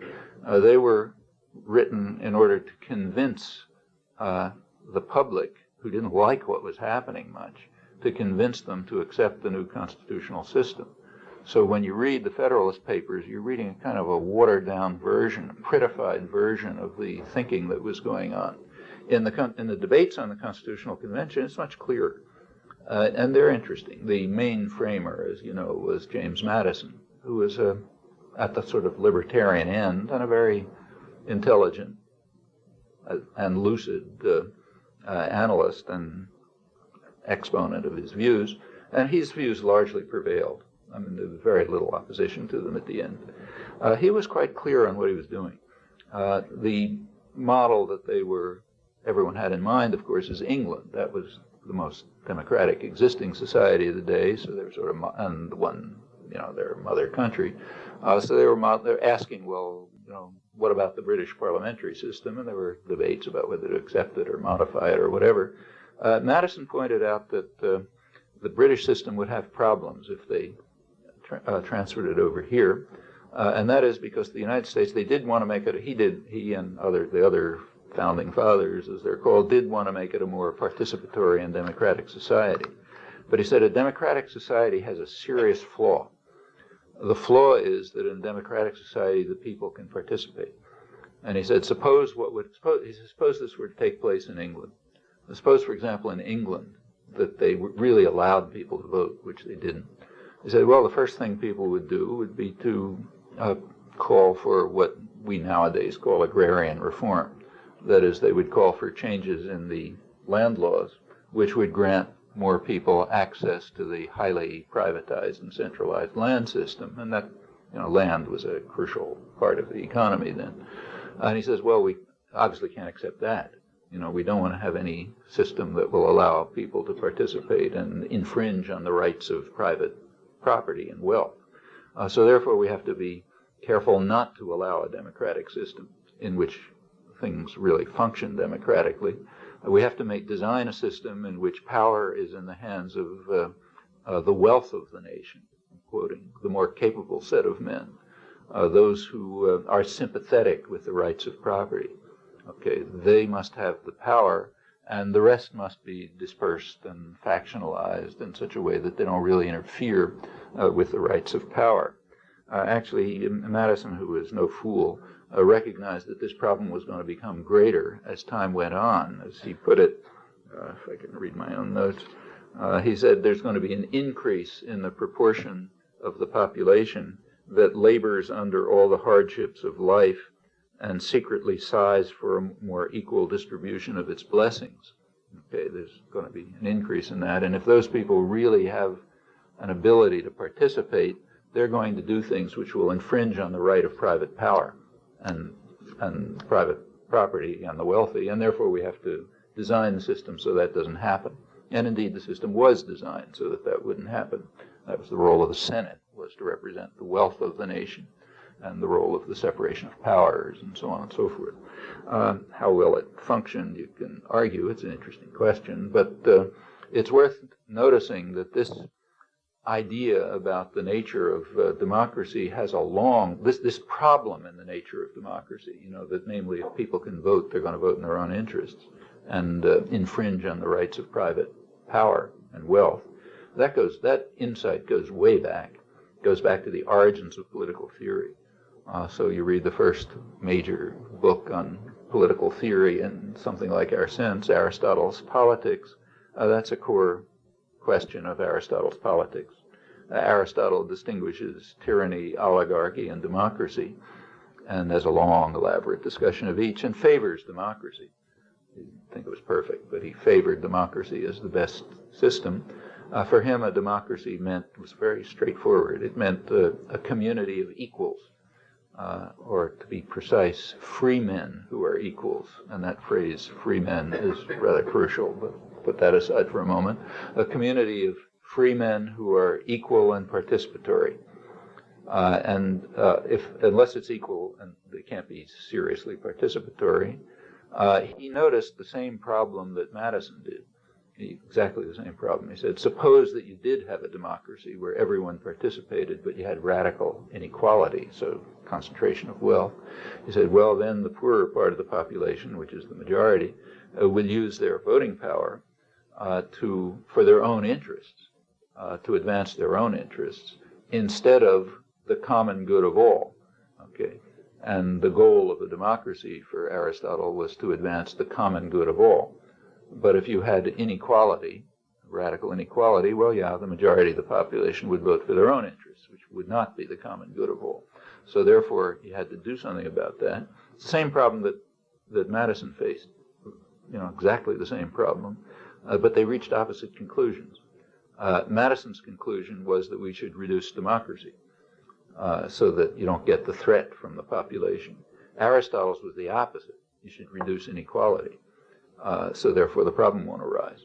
They were written in order to convince the public, who didn't like what was happening much, to convince them to accept the new constitutional system. So when you read the Federalist Papers, you're reading a kind of a watered-down version, a prettified version of the thinking that was going on. In the debates on the Constitutional Convention, it's much clearer, and they're interesting. The main framer, as you know, was James Madison, who was at the sort of libertarian end and a very intelligent and lucid analyst and exponent of his views, and his views largely prevailed. I mean, there was very little opposition to them at the end. He was quite clear on what he was doing. The model that everyone had in mind, of course, is England. That was the most democratic existing society of the day, so they were sort of, and the one, their mother country. So they're asking, well, what about the British parliamentary system? And there were debates about whether to accept it or modify it or whatever. Madison pointed out that the British system would have problems if they transferred it over here, and that is because the United States, they did want to make it, he and the other founding fathers, as they're called, did want to make it a more participatory and democratic society. But he said a democratic society has a serious flaw. The flaw is that in a democratic society, the people can participate. And he said, suppose this were to take place in England. Suppose, for example, in England, that they really allowed people to vote, which they didn't. He said, well, the first thing people would do would be to call for what we nowadays call agrarian reform. That is, they would call for changes in the land laws, which would grant more people access to the highly privatized and centralized land system. And that, land was a crucial part of the economy then. And he says, well, we obviously can't accept that. We don't want to have any system that will allow people to participate and infringe on the rights of private property and wealth. So therefore, we have to be careful not to allow a democratic system in which things really function democratically. We have to design a system in which power is in the hands of the wealth of the nation, I'm quoting, the more capable set of men, those who are sympathetic with the rights of property. Okay, they must have the power, and the rest must be dispersed and factionalized in such a way that they don't really interfere with the rights of power. Actually, Madison, who was no fool, recognized that this problem was going to become greater as time went on. As he put it, if I can read my own notes, he said there's going to be an increase in the proportion of the population that labors under all the hardships of life and secretly sighs for a more equal distribution of its blessings. Okay, there's going to be an increase in that, and if those people really have an ability to participate, they're going to do things which will infringe on the right of private power and private property on the wealthy, and therefore we have to design the system so that doesn't happen. And indeed, the system was designed so that that wouldn't happen. That was the role of the Senate, was to represent the wealth of the nation, and the role of the separation of powers, and so on and so forth. How will it function? You can argue. It's an interesting question, but it's worth noticing that this idea about the nature of democracy has a long, this problem in the nature of democracy, that namely if people can vote, they're going to vote in their own interests and infringe on the rights of private power and wealth. That insight goes way back. It goes back to the origins of political theory. So you read the first major book on political theory in something like our sense, Aristotle's Politics. That's a core question of Aristotle's politics. Aristotle distinguishes tyranny, oligarchy, and democracy, and has a long, elaborate discussion of each, and favors democracy. He didn't think it was perfect, but he favored democracy as the best system. For him, a democracy was very straightforward. It meant a community of equals, or to be precise, free men who are equals. And that phrase, free men, is rather crucial, but put that aside for a moment. A community of free men who are equal and participatory. Unless it's equal, and they can't be seriously participatory, he noticed the same problem that Madison did. Exactly the same problem. He said, suppose that you did have a democracy where everyone participated, but you had radical inequality, so concentration of wealth. He said, well, then the poorer part of the population, which is the majority, will use their voting power for their own interests, to advance their own interests, instead of the common good of all. Okay, and the goal of a democracy for Aristotle was to advance the common good of all. But if you had inequality, radical inequality, well, yeah, the majority of the population would vote for their own interests, which would not be the common good of all. So therefore, you had to do something about that. It's the same problem that Madison faced, exactly the same problem, but they reached opposite conclusions. Madison's conclusion was that we should reduce democracy so that you don't get the threat from the population. Aristotle's was the opposite. You should reduce inequality. So therefore the problem won't arise,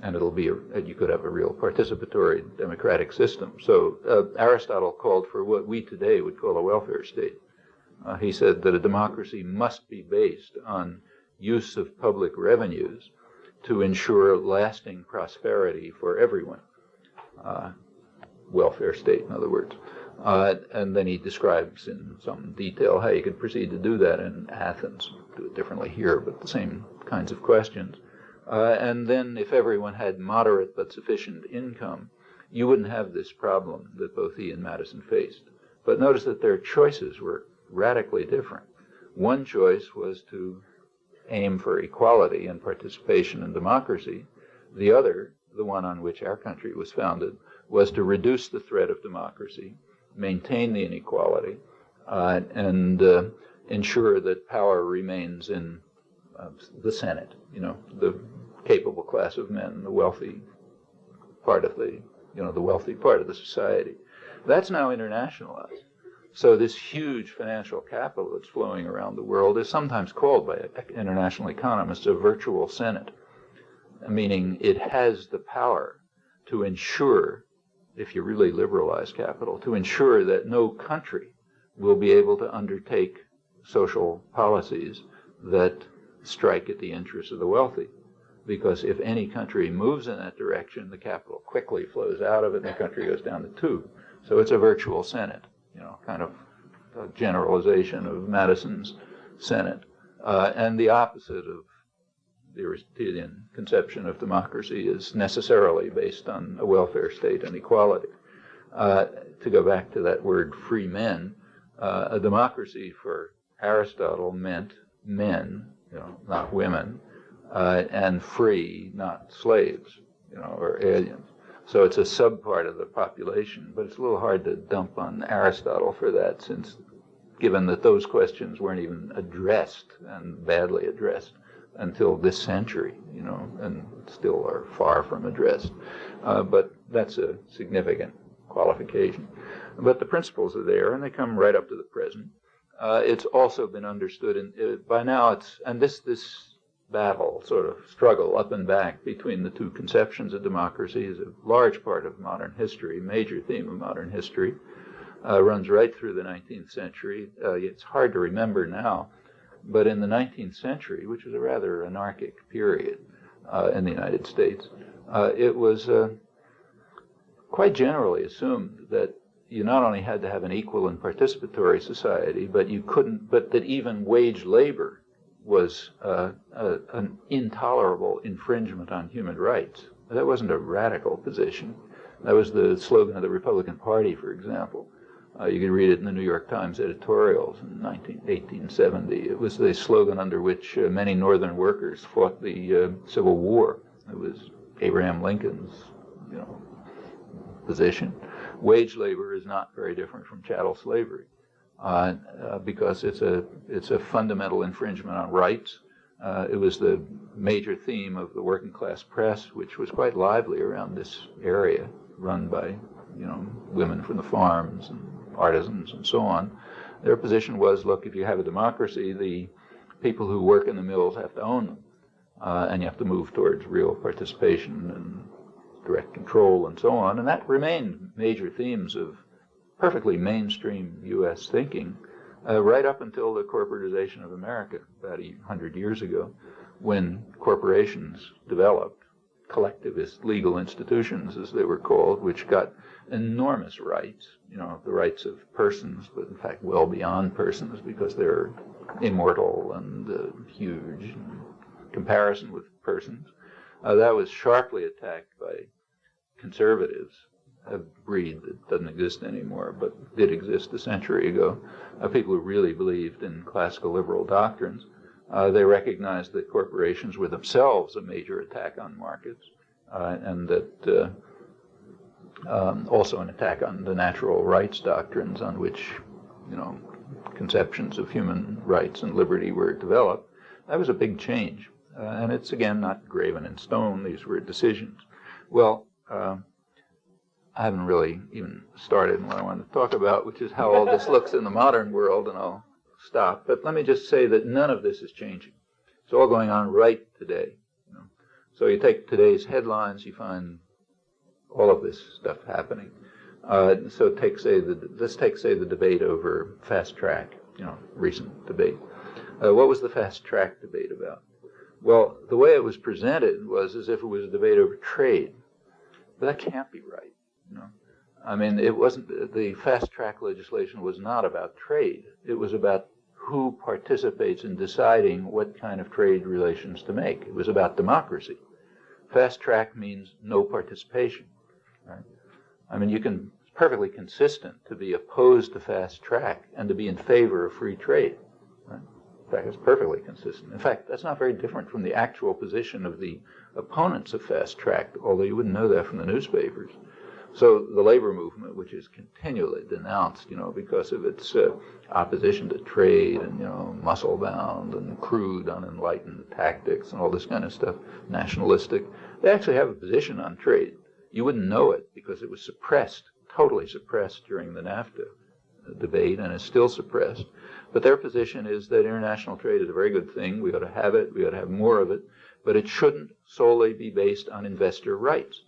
and you could have a real participatory democratic system. So Aristotle called for what we today would call a welfare state. He said that a democracy must be based on use of public revenues to ensure lasting prosperity for everyone. Welfare state, in other words. And then he describes in some detail how you could proceed to do that in Athens. Do it differently here, but the same kinds of questions. And then if everyone had moderate but sufficient income, you wouldn't have this problem that both he and Madison faced. But notice that their choices were radically different. One choice was to aim for equality and participation in democracy. The other, the one on which our country was founded, was to reduce the threat of democracy, maintain the inequality, and ensure that power remains in the Senate, the capable class of men, the wealthy part of the wealthy part of the society. That's now internationalized. So this huge financial capital that's flowing around the world is sometimes called by international economists a virtual Senate, meaning it has the power to ensure, if you really liberalize capital, to ensure that no country will be able to undertake social policies that strike at the interests of the wealthy. because if any country moves in that direction, the capital quickly flows out of it, and the country goes down to 2. So it's a virtual Senate, kind of a generalization of Madison's Senate, and the opposite of the Aristotelian conception of democracy is necessarily based on a welfare state and equality. To go back to that word free men, a democracy for Aristotle meant men, not women, and free, not slaves, or aliens. So it's a subpart of the population, but it's a little hard to dump on Aristotle for that, since given that those questions weren't even addressed, and badly addressed, until this century, and still are far from addressed. But that's a significant qualification. But the principles are there, and they come right up to the present. It's also been understood, by now and this battle, sort of struggle up and back between the two conceptions of democracy is a large part of modern history, major theme of modern history, runs right through the 19th century. It's hard to remember now, but in the 19th century, which was a rather anarchic period in the United States, it was quite generally assumed that you not only had to have an equal and participatory society, but that even wage labor was an intolerable infringement on human rights. That wasn't a radical position. That was the slogan of the Republican Party, for example. You can read it in the New York Times editorials in 1870. It was the slogan under which many Northern workers fought the Civil War. It was Abraham Lincoln's, position. Wage labor is not very different from chattel slavery because it's a fundamental infringement on rights. It was the major theme of the working class press, which was quite lively around this area, run by women from the farms and artisans and so on. Their position was, look, if you have a democracy, the people who work in the mills have to own them, and you have to move towards real participation and direct control and so on. And that remained major themes of perfectly mainstream U.S. thinking right up until the corporatization of America about 100 years ago, when corporations developed collectivist legal institutions, as they were called, which got enormous rights, the rights of persons, but in fact well beyond persons, because they're immortal and huge in comparison with persons. That was sharply attacked by conservatives, a breed that doesn't exist anymore, but did exist a century ago, people who really believed in classical liberal doctrines. They recognized that corporations were themselves a major attack on markets, and that also an attack on the natural rights doctrines on which, conceptions of human rights and liberty were developed. That was a big change, and it's, again, not graven in stone. These were decisions. Well, I haven't really even started on what I want to talk about, which is how all this looks in the modern world, and I'll stop. But let me just say that none of this is changing. It's all going on right today. So you take today's headlines, you find all of this stuff happening. So let's take, say, the debate over fast track, recent debate. What was the fast track debate about? Well, the way it was presented was as if it was a debate over trade. But that can't be right. I mean, it wasn't, the fast track legislation was not about trade. It was about who participates in deciding what kind of trade relations to make. It was about democracy. Fast track means no participation. Right? I mean, it's perfectly consistent to be opposed to fast track and to be in favor of free trade. Right? In fact, it's perfectly consistent. In fact, that's not very different from the actual position of the opponents of fast track, although you wouldn't know that from the newspapers. So the labor movement, which is continually denounced, because of its opposition to trade and, muscle-bound and crude, unenlightened tactics and all this kind of stuff, nationalistic, they actually have a position on trade. You wouldn't know it because it was suppressed, totally suppressed during the NAFTA debate, and is still suppressed. But their position is that international trade is a very good thing. We ought to have it. We ought to have more of it. But it shouldn't solely be based on investor rights.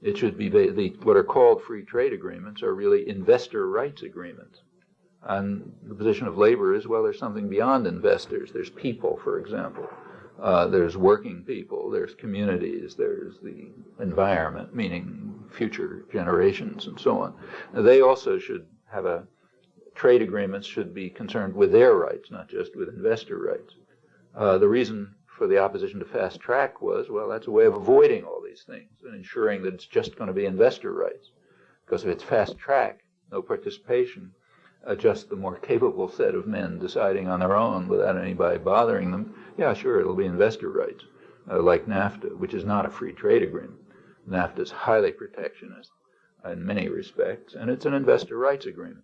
It should be what are called free trade agreements are really investor rights agreements. And the position of labor is, well, there's something beyond investors. There's people, for example. There's working people, there's communities, there's the environment, meaning future generations and so on. They also should have trade agreements should be concerned with their rights, not just with investor rights. The reason for the opposition to fast track was, well, that's a way of avoiding all these things and ensuring that it's just going to be investor rights. Because if it's fast track, no participation, just the more capable set of men deciding on their own without anybody bothering them, yeah, sure, it'll be investor rights, like NAFTA, which is not a free trade agreement. NAFTA is highly protectionist in many respects, and it's an investor rights agreement.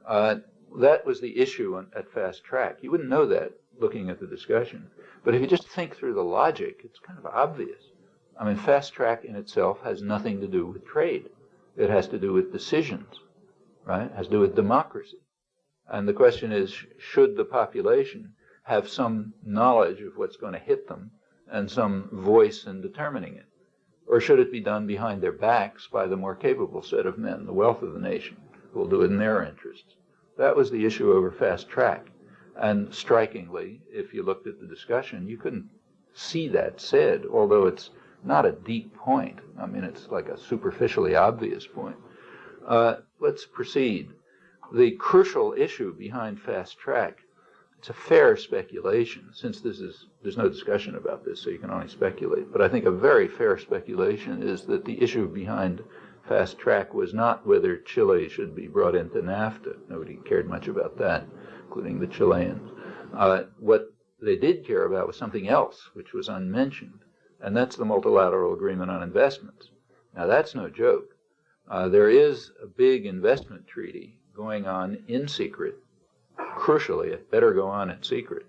That was the issue at fast track. You wouldn't know that looking at the discussion. But if you just think through the logic, it's kind of obvious. I mean, fast track in itself has nothing to do with trade. It has to do with decisions, right? It has to do with democracy. And the question is, should the population have some knowledge of what's going to hit them and some voice in determining it? Or should it be done behind their backs by the more capable set of men, the wealth of the nation, who will do it in their interests? That was the issue over fast track. And strikingly, if you looked at the discussion, you couldn't see that said, although it's not a deep point. I mean, it's like a superficially obvious point. Let's proceed. The crucial issue behind fast track, it's a fair speculation, since there's no discussion about this, so you can only speculate. But I think a very fair speculation is that the issue behind fast track was not whether Chile should be brought into NAFTA. Nobody cared much about that, including the Chileans. What they did care about was something else, which was unmentioned, and that's the multilateral agreement on investments. Now, that's no joke. There is a big investment treaty going on in secret. Crucially, it better go on in secret,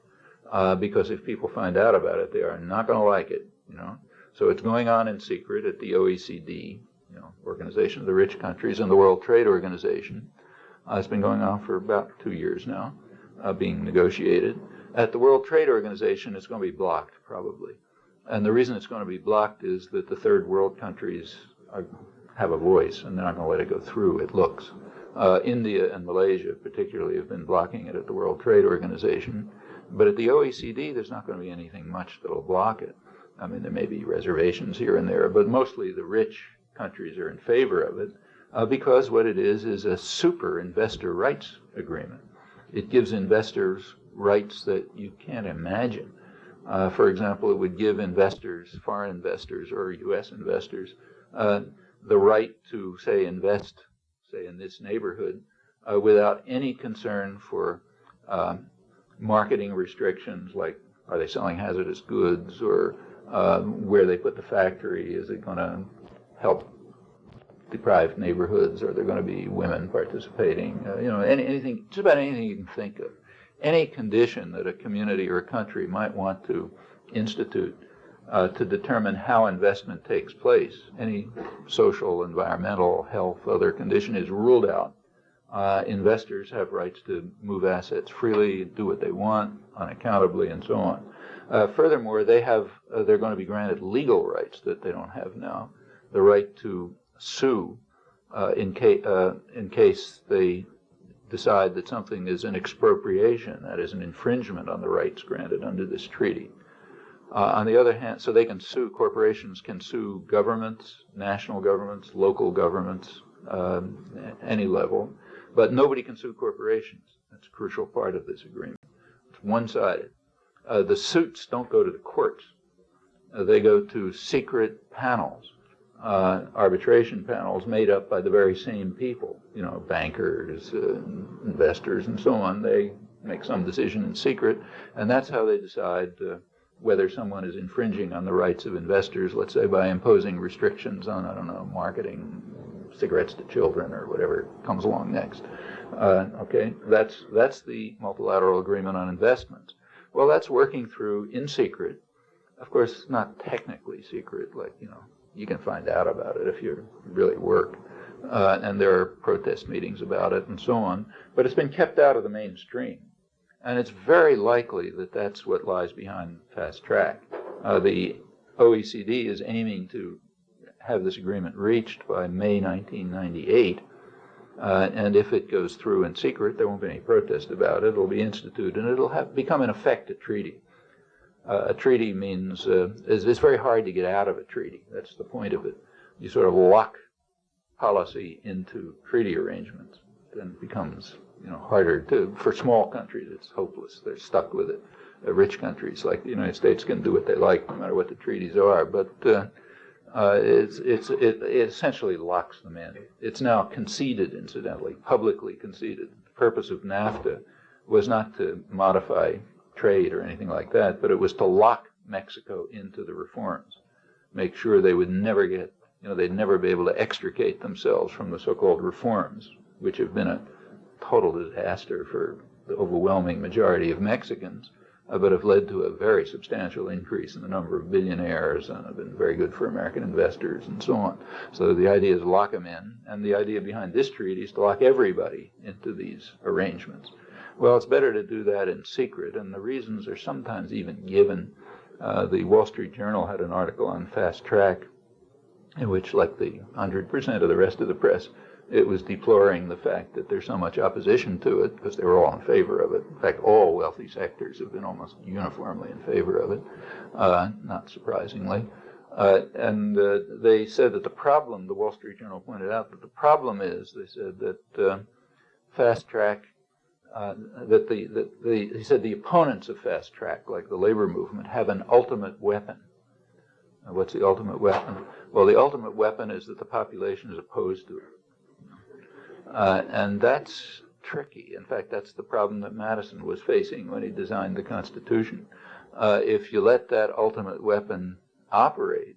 because if people find out about it, they are not going to like it, So it's going on in secret at the OECD, Organization of the Rich Countries, and the World Trade Organization. It's been going on for about 2 years now, being negotiated. At the World Trade Organization, it's going to be blocked, probably. And the reason it's going to be blocked is that the third world countries have a voice, and they're not going to let it go through, it looks. India and Malaysia, particularly, have been blocking it at the World Trade Organization. But at the OECD, there's not going to be anything much that will block it. I mean, there may be reservations here and there, but mostly the rich countries are in favor of it, because what it is a super investor rights agreement. It gives investors rights that you can't imagine. For example, it would give investors, foreign investors or U.S. investors, the right to, say, invest, say, in this neighborhood without any concern for marketing restrictions, like are they selling hazardous goods, or where they put the factory, is it going to help deprived neighborhoods, or are there going to be women participating, anything, just about anything you can think of. Any condition that a community or a country might want to institute to determine how investment takes place, any social, environmental, health, other condition is ruled out. Investors have rights to move assets freely, do what they want, unaccountably, and so on. Furthermore, they're going to be granted legal rights that they don't have now. The right to sue in case they decide that something is an expropriation, that is an infringement on the rights granted under this treaty. On the other hand, so they can sue, corporations can sue governments, national governments, local governments, any level, but nobody can sue corporations. That's a crucial part of this agreement. It's one-sided. The suits don't go to the courts. They go to secret panels, arbitration panels made up by the very same people, bankers, investors, and so on. They make some decision in secret, and that's how they decide whether someone is infringing on the rights of investors, let's say by imposing restrictions on, marketing cigarettes to children or whatever comes along next. Okay, that's the multilateral agreement on investments. Well, that's working through in secret. Of course, not technically secret, like, you can find out about it if you really work. And there are protest meetings about it and so on. But it's been kept out of the mainstream. And it's very likely that that's what lies behind fast track. The OECD is aiming to have this agreement reached by May 1998. And if it goes through in secret, there won't be any protest about it. It'll be instituted, and it'll become, in effect, a treaty. A treaty means, it's very hard to get out of a treaty. That's the point of it. You sort of lock policy into treaty arrangements. Then it becomes, harder to, for small countries, it's hopeless. They're stuck with it. Rich countries like the United States can do what they like, no matter what the treaties are, but it essentially locks them in. It's now conceded, incidentally, publicly conceded. The purpose of NAFTA was not to modify trade or anything like that, but it was to lock Mexico into the reforms, make sure they would never get, they'd never be able to extricate themselves from the so-called reforms, which have been a total disaster for the overwhelming majority of Mexicans, but have led to a very substantial increase in the number of billionaires and have been very good for American investors and so on. So the idea is lock them in, and the idea behind this treaty is to lock everybody into these arrangements. Well, it's better to do that in secret, and the reasons are sometimes even given. The Wall Street Journal had an article on fast track in which, like the 100% of the rest of the press, it was deploring the fact that there's so much opposition to it because they were all in favor of it. In fact, all wealthy sectors have been almost uniformly in favor of it, not surprisingly. And they said that the problem, the Wall Street Journal pointed out, that the problem is, they said that fast track, he said the opponents of fast track, like the labor movement, have an ultimate weapon. What's the ultimate weapon? Well, the ultimate weapon is that the population is opposed to it. And that's tricky. In fact, that's the problem that Madison was facing when he designed the Constitution. If you let that ultimate weapon operate,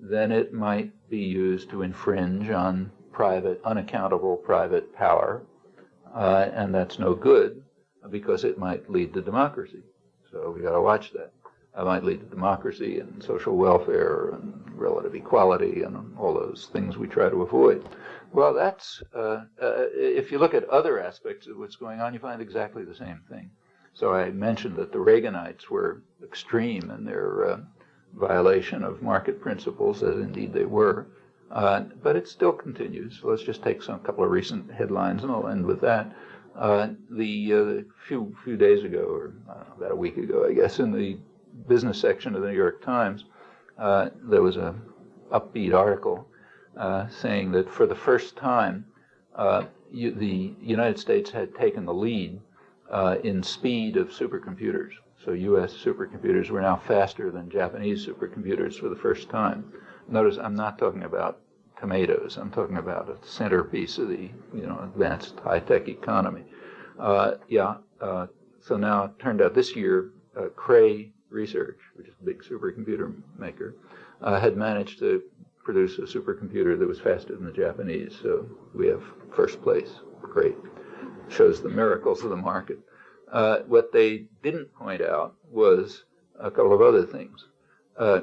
then it might be used to infringe on private, unaccountable private power, and that's no good because it might lead to democracy. So we got to watch that. It might lead to democracy and social welfare and relative equality and all those things we try to avoid. Well, that's, if you look at other aspects of what's going on, you find exactly the same thing. So I mentioned that the Reaganites were extreme in their violation of market principles, as indeed they were, but it still continues. So let's just take a couple of recent headlines, and I'll end with that. The few days ago, or I don't know, about a week ago, I guess, in the business section of the New York Times, there was an upbeat article saying that for the first time, the United States had taken the lead in speed of supercomputers. So U.S. supercomputers were now faster than Japanese supercomputers for the first time. Notice I'm not talking about tomatoes. I'm talking about a centerpiece of the advanced high-tech economy. So now it turned out this year, Cray Research, which is a big supercomputer maker, had managed to produce a supercomputer that was faster than the Japanese. So we have first place. Great. Shows the miracles of the market. What they didn't point out was a couple of other things. A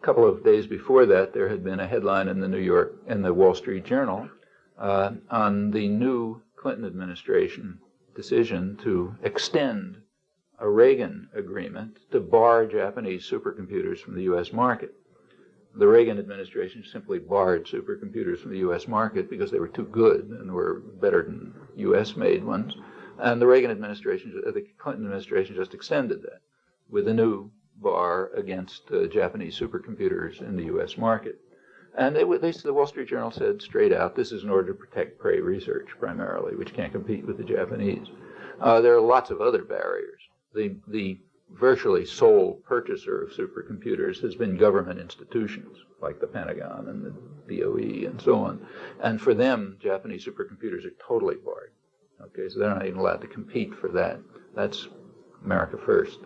couple of days before that, there had been a headline in the Wall Street Journal on the new Clinton administration decision to extend a Reagan agreement to bar Japanese supercomputers from the U.S. market. The Reagan administration simply barred supercomputers from the U.S. market because they were too good and were better than U.S.-made ones. And the the Clinton administration just extended that with a new bar against Japanese supercomputers in the U.S. market. And the Wall Street Journal said straight out, this is in order to protect Cray Research primarily, which can't compete with the Japanese. There are lots of other barriers. The virtually sole purchaser of supercomputers has been government institutions like the Pentagon and the DOE and so on. And for them, Japanese supercomputers are totally barred. Okay, so they're not even allowed to compete for that. That's America first.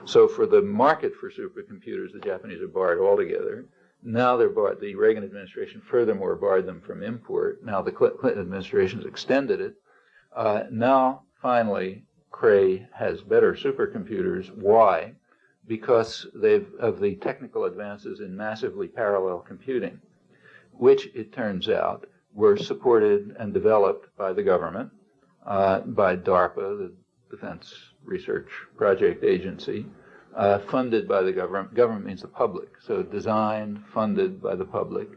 So for the market for supercomputers, the Japanese are barred altogether. Now they're barred. The Reagan administration furthermore barred them from import. Now the Clinton administration has extended it. Now, finally, Cray has better supercomputers. Why? Because of the technical advances in massively parallel computing, which, it turns out, were supported and developed by the government, by DARPA, the Defense Research Project Agency, funded by the government. Government means the public, so designed, funded by the public,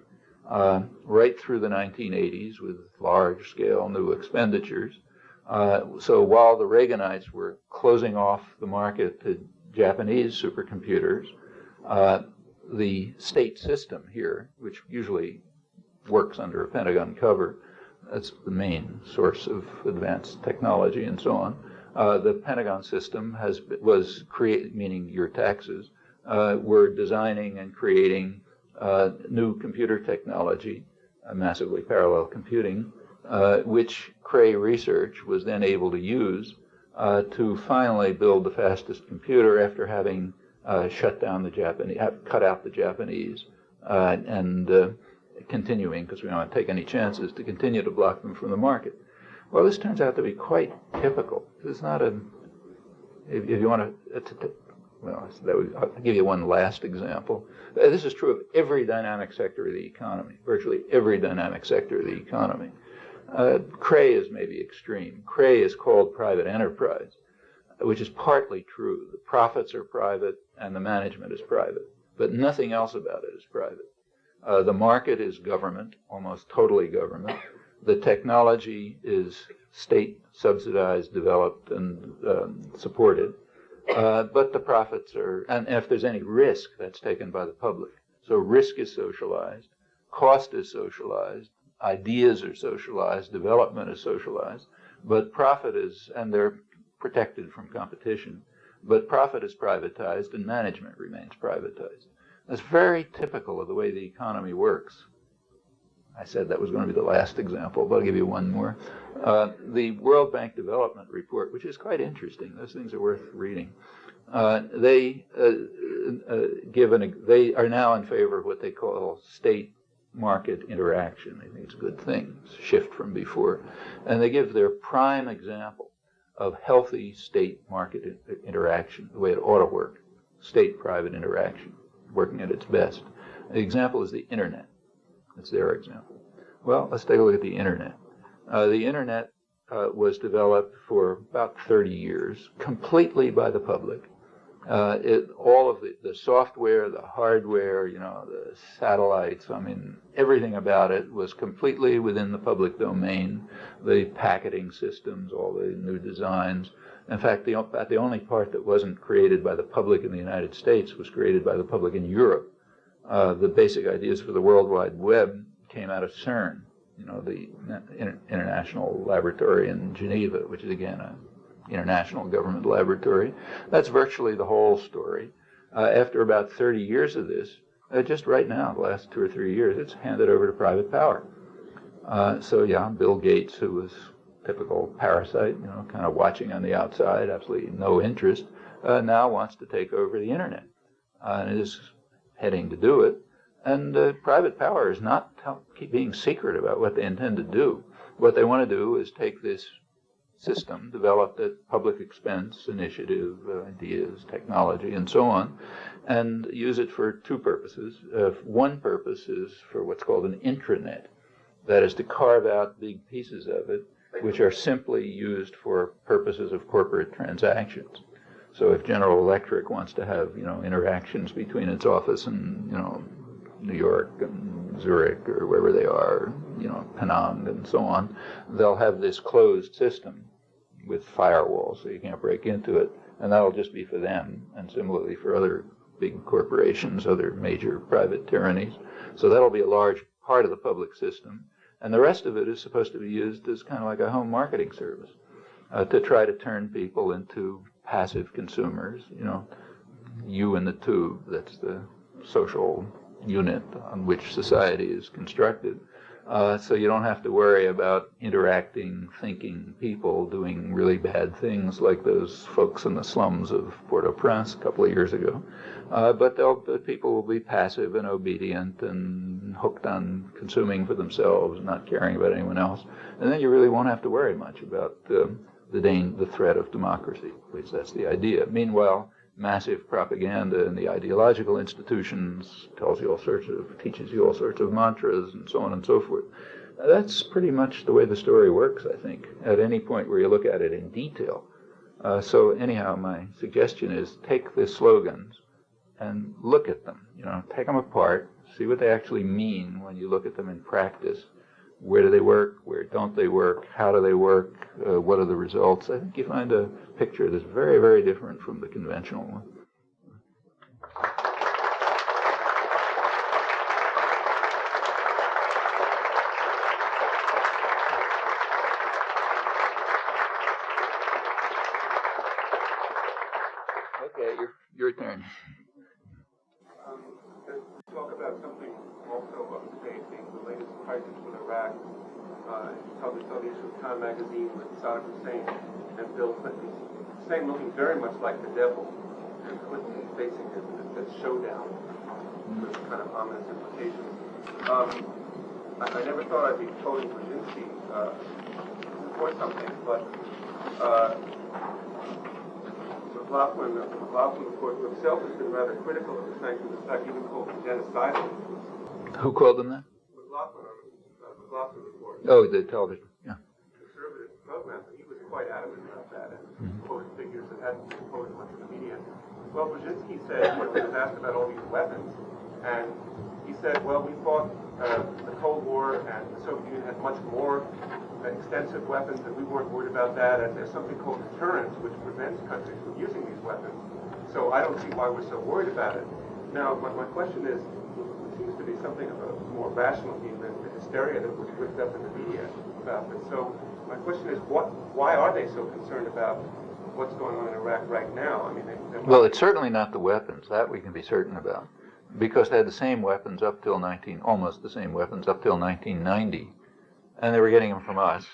right through the 1980s with large-scale new expenditures. So while the Reaganites were closing off the market to Japanese supercomputers, the state system here, which usually works under a Pentagon cover, that's the main source of advanced technology and so on. The Pentagon system was created, meaning your taxes, were designing and creating new computer technology, massively parallel computing, which Cray Research was then able to use to finally build the fastest computer after having shut down the Japanese, cut out the Japanese, and continuing, because we don't want to take any chances, to continue to block them from the market. Well, this turns out to be quite typical. It's not a, if you want to, well, I'll give you one last example. This is true of every dynamic sector of the economy, virtually every dynamic sector of the economy. Cray is maybe extreme. Cray is called private enterprise, which is partly true. The profits are private and the management is private, but nothing else about it is private. The market is government, almost totally government. The technology is state subsidized, developed, and supported. But the profits are, and if there's any risk, that's taken by the public. So risk is socialized, cost is socialized, ideas are socialized, development is socialized, but profit is, and they're protected from competition, but profit is privatized and management remains privatized. That's very typical of the way the economy works. I said that was going to be the last example, but I'll give you one more. The World Bank Development Report, which is quite interesting, those things are worth reading. They are now in favor of what they call state market interaction. I think it's a good thing, it's a shift from before. And they give their prime example of healthy state market interaction, the way it ought to work, state-private interaction, working at its best. The example is the internet. That's their example. Well, let's take a look at the internet. The internet was developed for about 30 years, completely by the public. All of the software, the hardware, the satellites, I mean, everything about it was completely within the public domain. The packaging systems, all the new designs. In fact, the only part that wasn't created by the public in the United States was created by the public in Europe. The basic ideas for the World Wide Web came out of CERN, the International Laboratory in Geneva, which is, again, an international government laboratory. That's virtually the whole story. After about 30 years of this, just right now, the last 2 or 3 years, it's handed over to private power. So, yeah, Bill Gates, who was typical parasite, kind of watching on the outside, absolutely no interest, now wants to take over the internet and is heading to do it. And private power is not being secret about what they intend to do. What they want to do is take this system developed at public expense, initiative, ideas, technology, and so on, and use it for two purposes. One purpose is for what's called an intranet, that is to carve out big pieces of it, which are simply used for purposes of corporate transactions. So if General Electric wants to have, interactions between its office and, New York and Zurich or wherever they are, Penang and so on, they'll have this closed system with firewalls so you can't break into it, and that'll just be for them, and similarly for other big corporations, other major private tyrannies. So that'll be a large part of the public system, and the rest of it is supposed to be used as kind of like a home marketing service to try to turn people into passive consumers, you and the tube, that's the social unit on which society is constructed. So you don't have to worry about interacting, thinking people doing really bad things like those folks in the slums of Port-au-Prince a couple of years ago. But people will be passive and obedient and hooked on consuming for themselves, not caring about anyone else. And then you really won't have to worry much about the threat of democracy. At least that's the idea. Meanwhile, massive propaganda in the ideological institutions teaches you all sorts of mantras and so on and so forth. That's pretty much the way the story works, I think, at any point where you look at it in detail. So anyhow, my suggestion is take the slogans and look at them, take them apart, see what they actually mean when you look at them in practice. Where do they work? Where don't they work? How do they work? What are the results? I think you find a picture that's very, very different from the conventional one. return. Let's talk about something also facing the latest crisis with Iraq. You probably saw the issue of Time magazine with Saddam Hussein and Bill Clinton. Hussein looking very much like the devil, and Clinton facing this showdown with kind of ominous implications. I never thought I'd be quoting Brzezinski to support something, but McLaughlin, of course, himself has been rather critical of the sanctions. In fact, even called them genocidal. Who called them that? McLaughlin report. Oh, the television. Yeah. Conservative program, he was quite adamant about that and quoted figures that hadn't been quoted much in the media. Well, Brzezinski said, when he was asked about all these weapons, and he said, well, we fought the Cold War, and the Soviet Union had much more extensive weapons, and we weren't worried about that, and there's something called deterrence, which prevents countries from using these weapons. So I don't see why we're so worried about it. Now, my question is, it seems to be something of a more rational view than the hysteria that was whipped up in the media about this. So my question is, why are they so concerned about what's going on in Iraq right now? I mean, well, it's certainly not the weapons. That we can be certain about, because they had the same weapons up till almost the same weapons up till 1990, and they were getting them from us,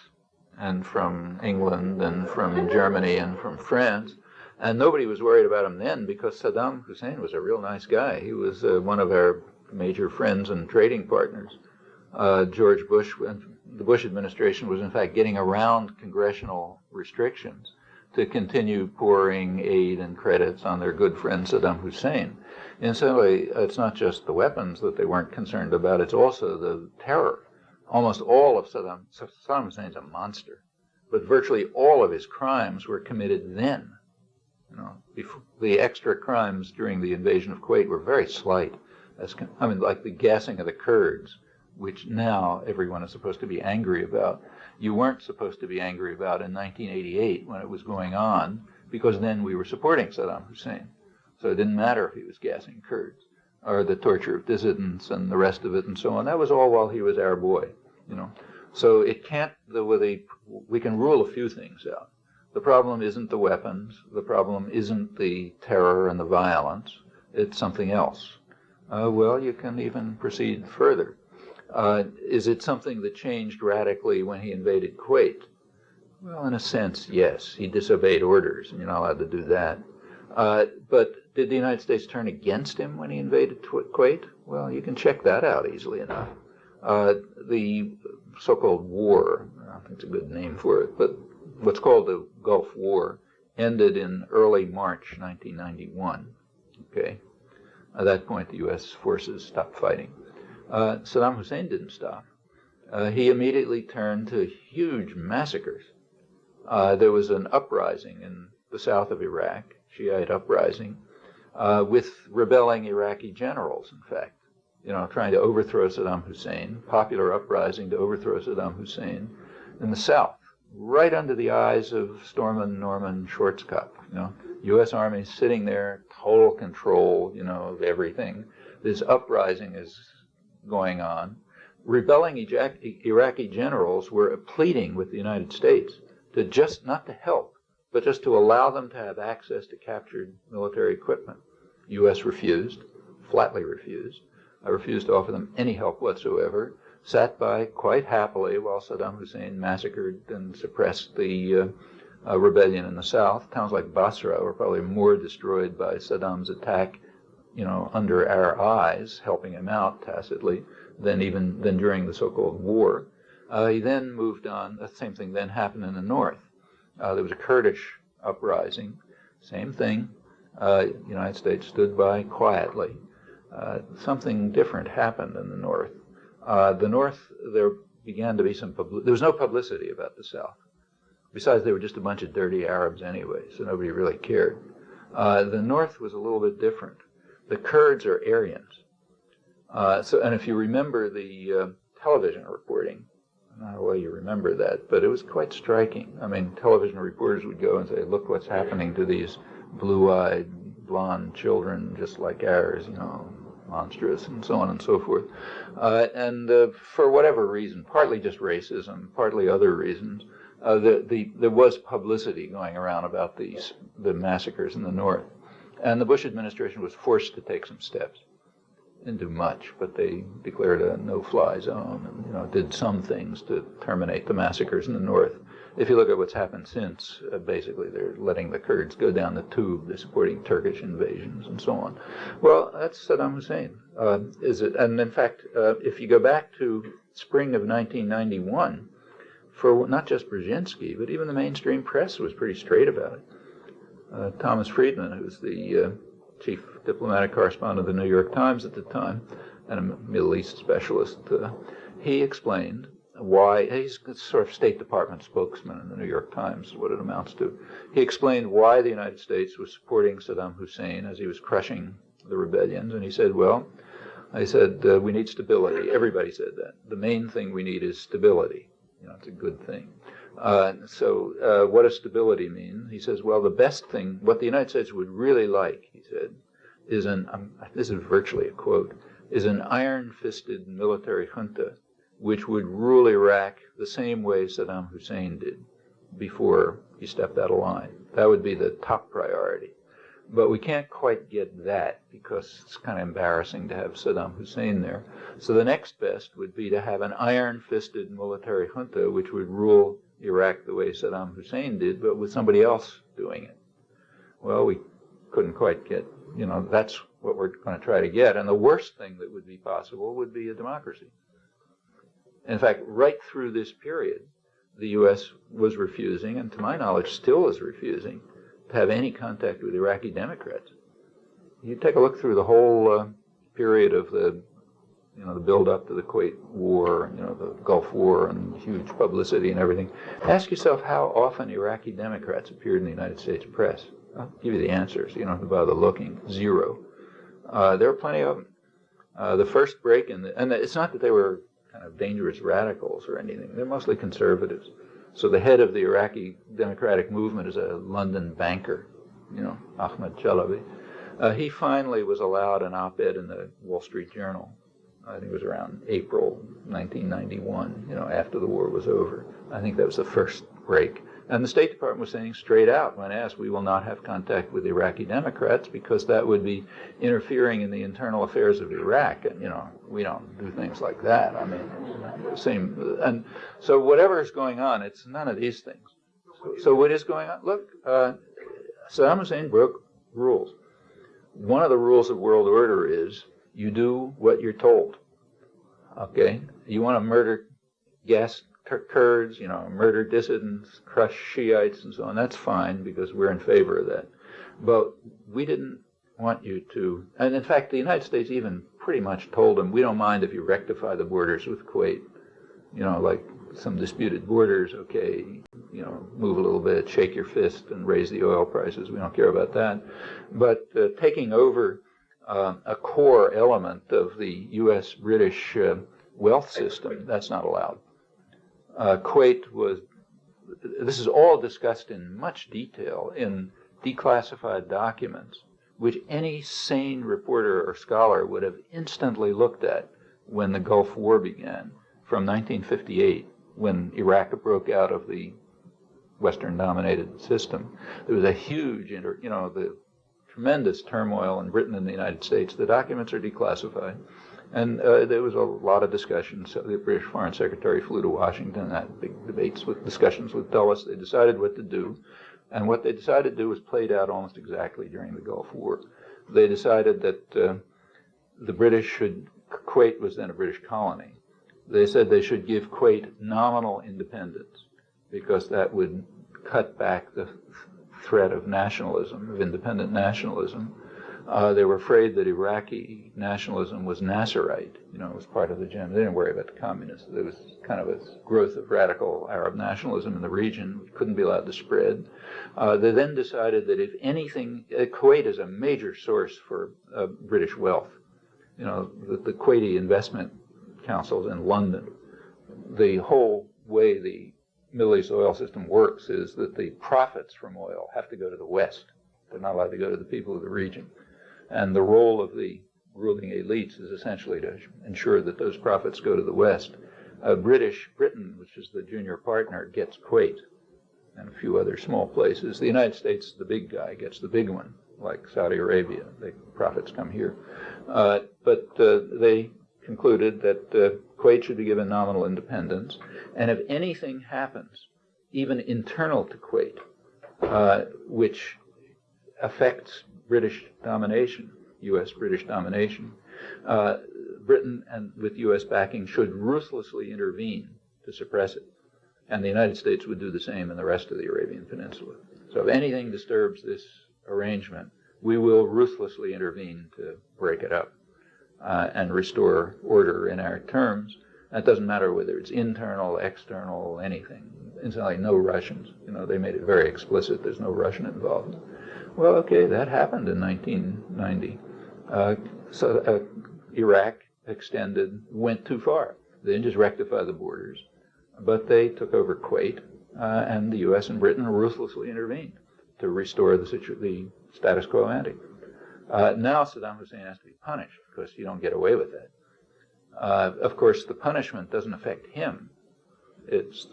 and from England, and from Germany, and from France, and nobody was worried about them then because Saddam Hussein was a real nice guy. He was one of our major friends and trading partners. George Bush, the Bush administration was in fact getting around congressional restrictions to continue pouring aid and credits on their good friend Saddam Hussein. And so it's not just the weapons that they weren't concerned about, it's also the terror. Almost all of Saddam Hussein's a monster, but virtually all of his crimes were committed then. You know, the extra crimes during the invasion of Kuwait were very slight. Like the gassing of the Kurds, which now everyone is supposed to be angry about. You weren't supposed to be angry about in 1988 when it was going on, because then we were supporting Saddam Hussein. So it didn't matter if he was gassing Kurds, or the torture of dissidents and the rest of it and so on. That was all while he was our boy, you know. So it can't, we can rule a few things out. The problem isn't the weapons, the problem isn't the terror and the violence, it's something else. Well, you can even proceed further. Is it something that changed radically when he invaded Kuwait? Well, in a sense, yes. He disobeyed orders, and you're not allowed to do that. But did the United States turn against him when he invaded Kuwait? Well, you can check that out easily enough. The so-called war, I don't think it's a good name for it, but what's called the Gulf War ended in early March 1991. Okay? At that point, the U.S. forces stopped fighting. Saddam Hussein didn't stop. He immediately turned to huge massacres. There was an uprising in the south of Iraq, Shiite uprising, with rebelling Iraqi generals, in fact, you know, trying to overthrow Saddam Hussein, popular uprising to overthrow Saddam Hussein in the south, right under the eyes of Stormin Norman Schwarzkopf, you know. U.S. Army sitting there, total control, you know, of everything. This uprising is going on. Rebelling Iraqi generals were pleading with the United States to just not to help, but just to allow them to have access to captured military equipment. U.S. refused, flatly refused. I refused to offer them any help whatsoever, sat by quite happily while Saddam Hussein massacred and suppressed the rebellion in the south. Towns like Basra were probably more destroyed by Saddam's attack, you know, under our eyes, helping him out tacitly, than during the so-called war. He then moved on. The same thing then happened in the north. There was a Kurdish uprising, same thing. United States stood by quietly. Something different happened in the north. There began to be there was no publicity about the south. Besides, they were just a bunch of dirty Arabs anyway, so nobody really cared. The north was a little bit different. The Kurds are Aryans. And if you remember the television reporting, I don't know why you remember that, but it was quite striking. I mean, television reporters would go and say, look what's happening to these blue-eyed, blonde children just like ours, you know, monstrous, and so on and so forth. And for whatever reason, partly just racism, partly other reasons, there was publicity going around about the massacres in the north. And the Bush administration was forced to take some steps. Didn't do much, but they declared a no-fly zone and, you know, did some things to terminate the massacres in the north. If you look at what's happened since, basically they're letting the Kurds go down the tube, they're supporting Turkish invasions and so on. Well, that's Saddam Hussein. And in fact, if you go back to spring of 1991, for not just Brzezinski, but even the mainstream press was pretty straight about it. Thomas Friedman, who's the chief diplomatic correspondent of the New York Times at the time, and a Middle East specialist, he explained why, he's a sort of State Department spokesman in the New York Times, is what it amounts to. He explained why the United States was supporting Saddam Hussein as he was crushing the rebellions, and he said, well, we need stability. Everybody said that. The main thing we need is stability. You know, it's a good thing. What does stability mean? He says, well, the best thing, what the United States would really like, he said, is this is virtually a quote, is an iron-fisted military junta which would rule Iraq the same way Saddam Hussein did before he stepped out of line. That would be the top priority. But we can't quite get that because it's kind of embarrassing to have Saddam Hussein there. So the next best would be to have an iron-fisted military junta which would rule Iraq the way Saddam Hussein did, but with somebody else doing it. Well, we couldn't quite get, you know, that's what we're going to try to get. And the worst thing that would be possible would be a democracy. In fact, right through this period, the U.S. was refusing, and to my knowledge still is refusing, to have any contact with Iraqi Democrats. You take a look through the whole period of the build-up to the Kuwait War, you know, the Gulf War, and huge publicity and everything. Ask yourself how often Iraqi Democrats appeared in the United States press. I'll give you the answers. You don't have to bother looking. 0. There were plenty of them. The first break and it's not that they were kind of dangerous radicals or anything. They're mostly conservatives. So the head of the Iraqi Democratic movement is a London banker, you know, Ahmad Chalabi. He finally was allowed an op-ed in the Wall Street Journal. I think it was around April 1991, you know, after the war was over. I think that was the first break. And the State Department was saying straight out when asked, we will not have contact with Iraqi Democrats because that would be interfering in the internal affairs of Iraq. And, you know, we don't do things like that. I mean, and so whatever is going on, it's none of these things. So what is going on? Look, Saddam Hussein broke rules. One of the rules of world order is you do what you're told. Okay? You want to murder Kurds, you know, murder dissidents, crush Shiites and so on, that's fine because we're in favor of that. But we didn't want you to, and in fact the United States even pretty much told them, we don't mind if you rectify the borders with Kuwait, you know, like some disputed borders, okay, you know, move a little bit, shake your fist and raise the oil prices, we don't care about that. But taking over a core element of the U.S.-British wealth system, that's not allowed. Kuwait was, this is all discussed in much detail in declassified documents, which any sane reporter or scholar would have instantly looked at when the Gulf War began, from 1958, when Iraq broke out of the Western-dominated system. There was a huge, the tremendous turmoil in Britain and the United States. The documents are declassified. And there was a lot of discussion. So the British Foreign Secretary flew to Washington, had big debates with discussions with Dulles. They decided what to do. And what they decided to do was played out almost exactly during the Gulf War. They decided that the British Kuwait was then a British colony. They said they should give Kuwait nominal independence because that would cut back the threat of nationalism, of independent nationalism. They were afraid that Iraqi nationalism was Nasserite, it was part of the agenda. They didn't worry about the communists. There was kind of a growth of radical Arab nationalism in the region. It couldn't be allowed to spread. They then decided that if anything, Kuwait is a major source for British wealth. The Kuwaiti investment councils in London, the whole way the Middle East oil system works is that the profits from oil have to go to the West. They're not allowed to go to the people of the region. And the role of the ruling elites is essentially to ensure that those profits go to the West. Britain, which is the junior partner, gets Kuwait and a few other small places. The United States, the big guy, gets the big one, like Saudi Arabia. The profits come here. But they concluded that Kuwait should be given nominal independence, and if anything happens, even internal to Kuwait, which affects British domination, U.S.-British domination, Britain, and with U.S. backing, should ruthlessly intervene to suppress it. And the United States would do the same in the rest of the Arabian Peninsula. So if anything disturbs this arrangement, we will ruthlessly intervene to break it up and restore order in our terms. That doesn't matter whether it's internal, external, anything. Incidentally, no Russians. They made it very explicit there's no Russian involvement. Well, okay, that happened in 1990. Iraq extended, went too far. They didn't just rectify the borders, but they took over Kuwait, and the U.S. and Britain ruthlessly intervened to restore the status quo ante. Now Saddam Hussein has to be punished because you don't get away with that. Of course, the punishment doesn't affect him. It's,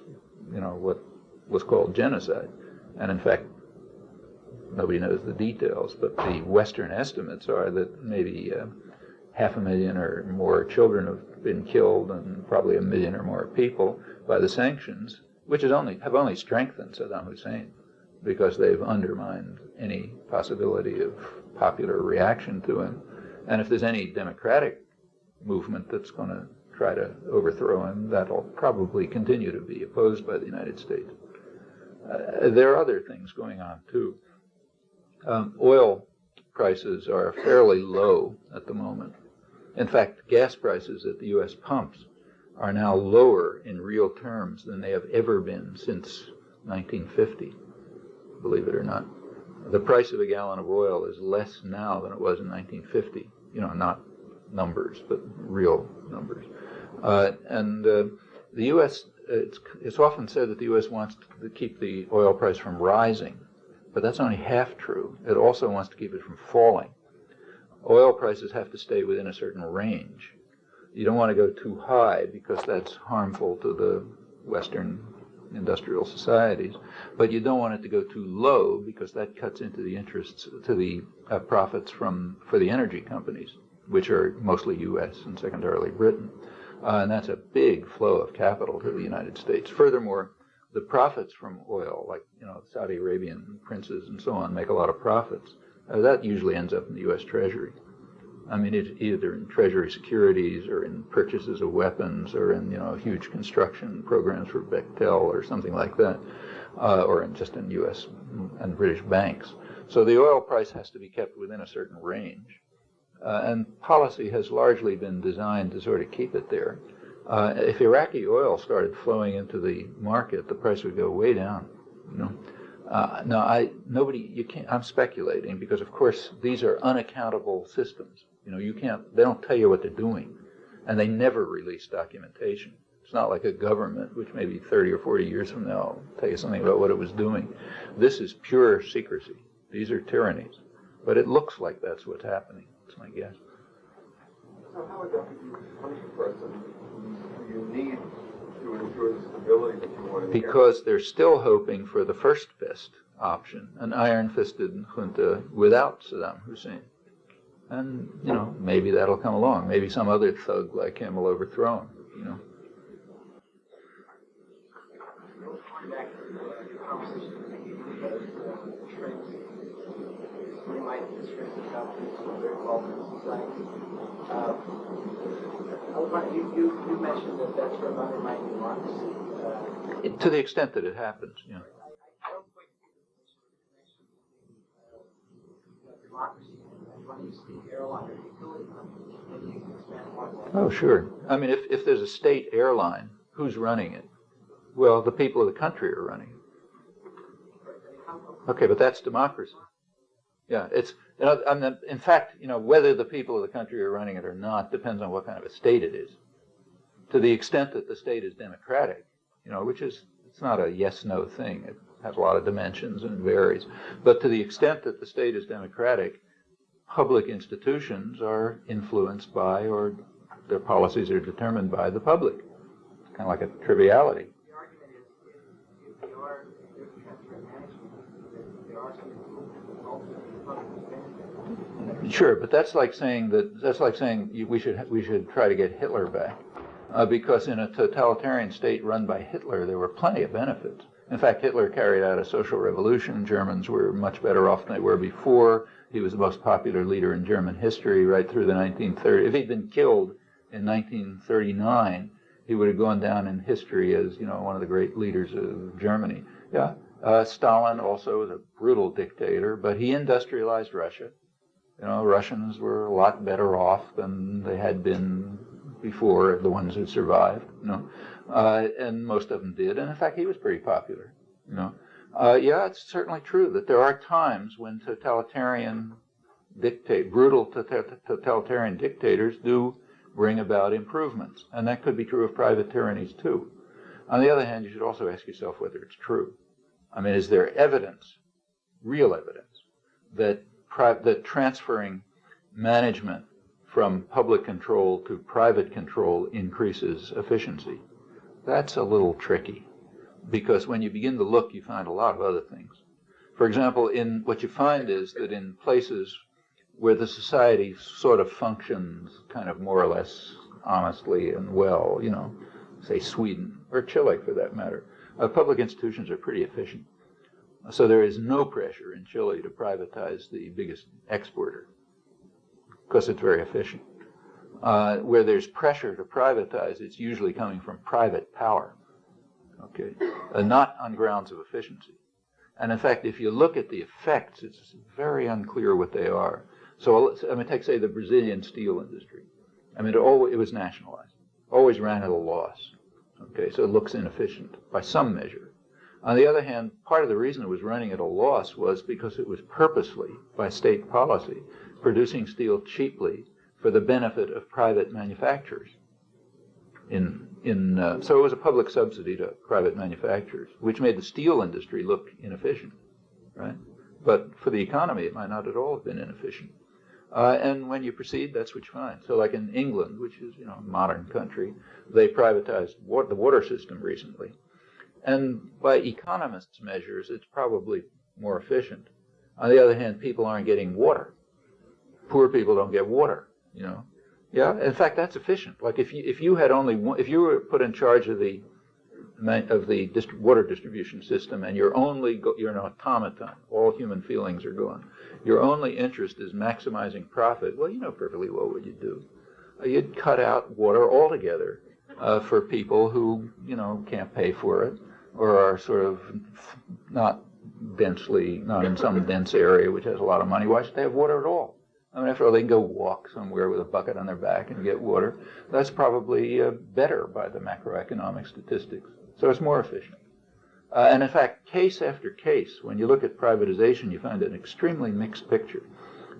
what was called genocide. And in fact, nobody knows the details, but the Western estimates are that maybe 500,000 or more children have been killed and probably 1 million or more people by the sanctions, which have only strengthened Saddam Hussein because they've undermined any possibility of popular reaction to him. And if there's any democratic movement that's going to try to overthrow him, that'll probably continue to be opposed by the United States. There are other things going on, too. Oil prices are fairly low at the moment. In fact, gas prices at the U.S. pumps are now lower in real terms than they have ever been since 1950, believe it or not. The price of a gallon of oil is less now than it was in 1950. Not numbers, but real numbers. The U.S., it's often said that the U.S. wants to keep the oil price from rising, but that's only half true. It also wants to keep it from falling. Oil prices have to stay within a certain range. You don't want to go too high because that's harmful to the Western industrial societies, but you don't want it to go too low because that cuts into the interests, to the profits for the energy companies, which are mostly U.S. and secondarily Britain. And that's a big flow of capital to the United States. Furthermore, the profits from oil, like Saudi Arabian princes and so on, make a lot of profits. That usually ends up in the U.S. Treasury. I mean, it's either in Treasury securities or in purchases of weapons or in huge construction programs for Bechtel or something like that, or just in U.S. and British banks. So the oil price has to be kept within a certain range. And policy has largely been designed to sort of keep it there. If Iraqi oil started flowing into the market, the price would go way down. I'm speculating because, of course, these are unaccountable systems. They don't tell you what they're doing, and they never release documentation. It's not like a government, which maybe 30 or 40 years from now will tell you something about what it was doing. This is pure secrecy. These are tyrannies. But it looks like that's what's happening. That's my guess. So how exactly do you punish a person who you need to ensure the stability that you want to Because they're still hoping for the first best option, an iron-fisted junta without Saddam Hussein. And, maybe that'll come along. Maybe some other thug like him will overthrow him, Back to your conversation because shrinks, you might shrink the companies from very well-known societies. I was wondering, you mentioned that that's sort of undermining democracy. To the extent that it happens, I don't quite see the connection between democracy and running a state airline or utility company. Maybe you can expand on that. Oh, sure. I mean, if there's a state airline, who's running it? Well, the people of the country are running it. Okay, but that's democracy. Yeah, it's, in fact, whether the people of the country are running it or not depends on what kind of a state it is. To the extent that the state is democratic, which is, it's not a yes-no thing. It has a lot of dimensions and it varies. But to the extent that the state is democratic, public institutions are influenced by, or their policies are determined by the public. It's kind of like a triviality. The argument is if there are transparent management, there are some Sure, but that's like saying we should try to get Hitler back, because in a totalitarian state run by Hitler, there were plenty of benefits. In fact, Hitler carried out a social revolution. Germans were much better off than they were before. He was the most popular leader in German history right through the 1930s. If he'd been killed in 1939, he would have gone down in history as, one of the great leaders of Germany. Yeah, Stalin also was a brutal dictator, but he industrialized Russia. Russians were a lot better off than they had been before, the ones who survived, and most of them did. And in fact, he was pretty popular, Yeah, it's certainly true that there are times when brutal totalitarian dictators do bring about improvements, and that could be true of private tyrannies too. On the other hand, you should also ask yourself whether it's true. I mean, is there evidence, real evidence, that transferring management from public control to private control increases efficiency? That's a little tricky, because when you begin to look, you find a lot of other things. For example, what you find is that in places where the society sort of functions kind of more or less honestly and well, say Sweden, or Chile for that matter, public institutions are pretty efficient. So there is no pressure in Chile to privatize the biggest exporter, because it's very efficient. Where there's pressure to privatize, it's usually coming from private power, okay, not on grounds of efficiency. And in fact, if you look at the effects, it's very unclear what they are. So, take, say, the Brazilian steel industry. It was nationalized, always ran at a loss, okay, so it looks inefficient by some measure. On the other hand, part of the reason it was running at a loss was because it was purposely, by state policy, producing steel cheaply for the benefit of private manufacturers. So it was a public subsidy to private manufacturers, which made the steel industry look inefficient, right? But for the economy, it might not at all have been inefficient. And when you proceed, that's what you find. So like in England, which is, a modern country, they privatized the water system recently. And by economists' measures, it's probably more efficient. On the other hand, people aren't getting water. Poor people don't get water, Yeah, in fact, that's efficient. Like if you were put in charge of the water distribution system, and you're an automaton, all human feelings are gone. Your only interest is maximizing profit. Well, you know perfectly well what you'd do. You'd cut out water altogether for people who can't pay for it, or are sort of not in some dense area which has a lot of money. Why should they have water at all? After all, they can go walk somewhere with a bucket on their back and get water. That's probably better by the macroeconomic statistics. So it's more efficient. And in fact, case after case, when you look at privatization, you find an extremely mixed picture.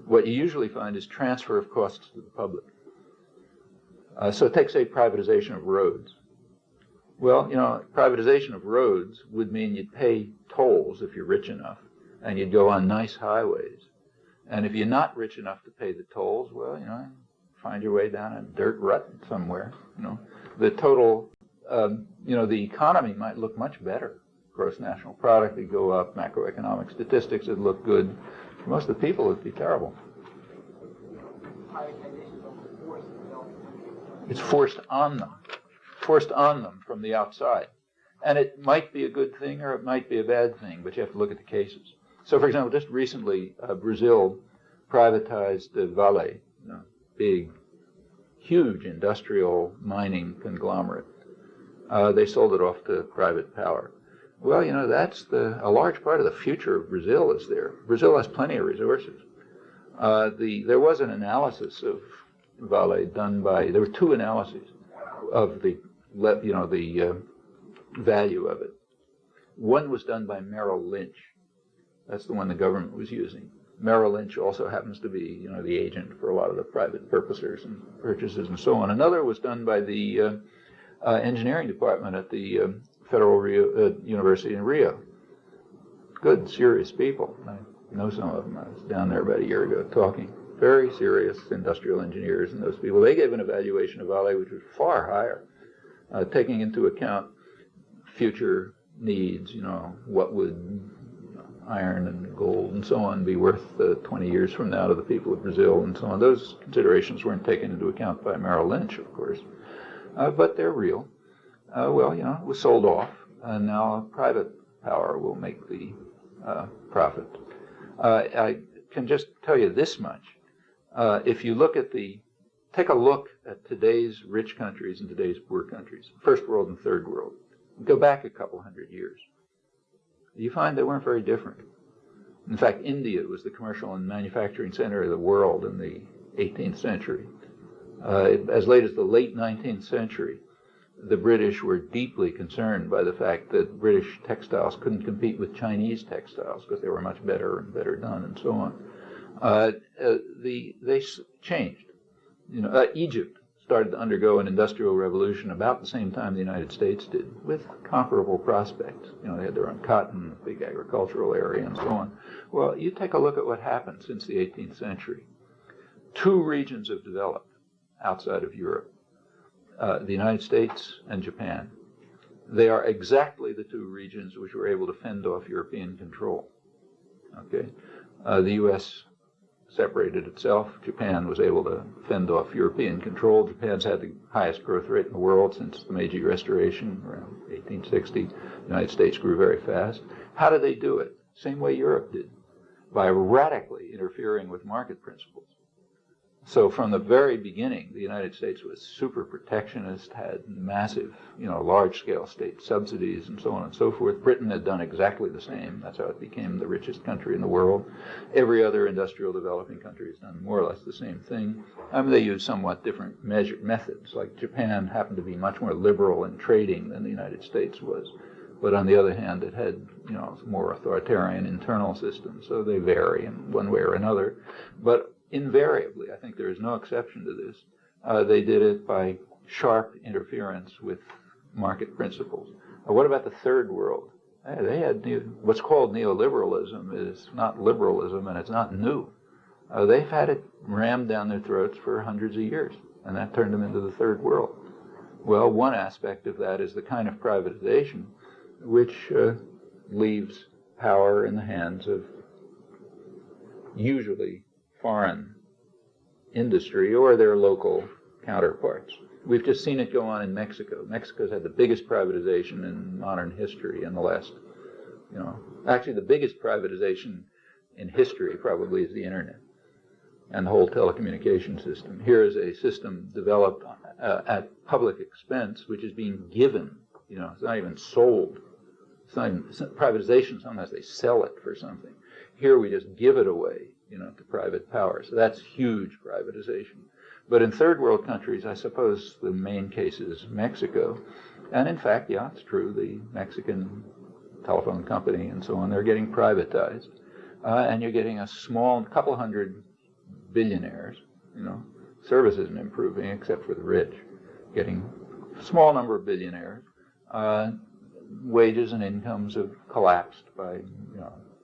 What you usually find is transfer of costs to the public. So take, say, privatization of roads. Well, privatization of roads would mean you'd pay tolls if you're rich enough, and you'd go on nice highways. And if you're not rich enough to pay the tolls, well, find your way down a dirt rut somewhere. The total, the economy might look much better. Gross national product would go up, macroeconomic statistics would look good. For most of the people, it'd be terrible. It's forced on them from the outside. And it might be a good thing or it might be a bad thing, but you have to look at the cases. So, for example, just recently, Brazil privatized the Vale, big, huge industrial mining conglomerate. They sold it off to private power. Well, that's a large part of the future of Brazil is there. Brazil has plenty of resources. There was an analysis of Vale done by, there were two analyses of the value of it. One was done by Merrill Lynch. That's the one the government was using. Merrill Lynch also happens to be, the agent for a lot of the private purchasers and so on. Another was done by the engineering department at the Federal University in Rio. Good, serious people. I know some of them. I was down there about a year ago talking. Very serious industrial engineers and those people. They gave an evaluation of Vale which was far higher, taking into account future needs, what would iron and gold and so on be worth 20 years from now to the people of Brazil and so on. Those considerations weren't taken into account by Merrill Lynch, of course, but they're real. Well, it was sold off, and now private power will make the profit. I can just tell you this much. If you take a look at today's rich countries and today's poor countries, first world and third world, go back a couple hundred years, you find they weren't very different. In fact, India was the commercial and manufacturing center of the world in the 18th century. As late as the late 19th century, the British were deeply concerned by the fact that British textiles couldn't compete with Chinese textiles because they were much better and better done and so on. They changed. Egypt started to undergo an industrial revolution about the same time the United States did, with comparable prospects. They had their own cotton, big agricultural area, and so on. Well, you take a look at what happened since the 18th century. Two regions have developed outside of Europe, the United States and Japan. They are exactly the two regions which were able to fend off European control. Okay, the U.S. separated itself. Japan was able to fend off European control. Japan's had the highest growth rate in the world since the Meiji Restoration around 1860. The United States grew very fast. How did they do it? Same way Europe did, by radically interfering with market principles. So from the very beginning, the United States was super protectionist, had massive, large-scale state subsidies and so on and so forth. Britain had done exactly the same. That's how it became the richest country in the world. Every other industrial developing country has done more or less the same thing. They use somewhat different methods. Like Japan happened to be much more liberal in trading than the United States was. But on the other hand, it had, more authoritarian internal systems. So they vary in one way or another. But invariably, I think there is no exception to this, they did it by sharp interference with market principles. What about the third world? They had what's called neoliberalism is not liberalism, and it's not new. They've had it rammed down their throats for hundreds of years, and that turned them into the third world. Well, one aspect of that is the kind of privatization which leaves power in the hands of usually foreign industry or their local counterparts. We've just seen it go on in Mexico. Mexico's had the biggest privatization in modern history in the last, actually the biggest privatization in history probably is the internet and the whole telecommunication system. Here is a system developed at public expense, which is being given, it's not even sold. It's not even privatization, sometimes they sell it for something. Here we just give it away, to private power. So that's huge privatization. But in third world countries, I suppose the main case is Mexico. And in fact, yeah, it's true, the Mexican telephone company and so on, they're getting privatized. And you're getting a couple hundred billionaires, service isn't improving except for the rich, getting a small number of billionaires. Wages and incomes have collapsed by,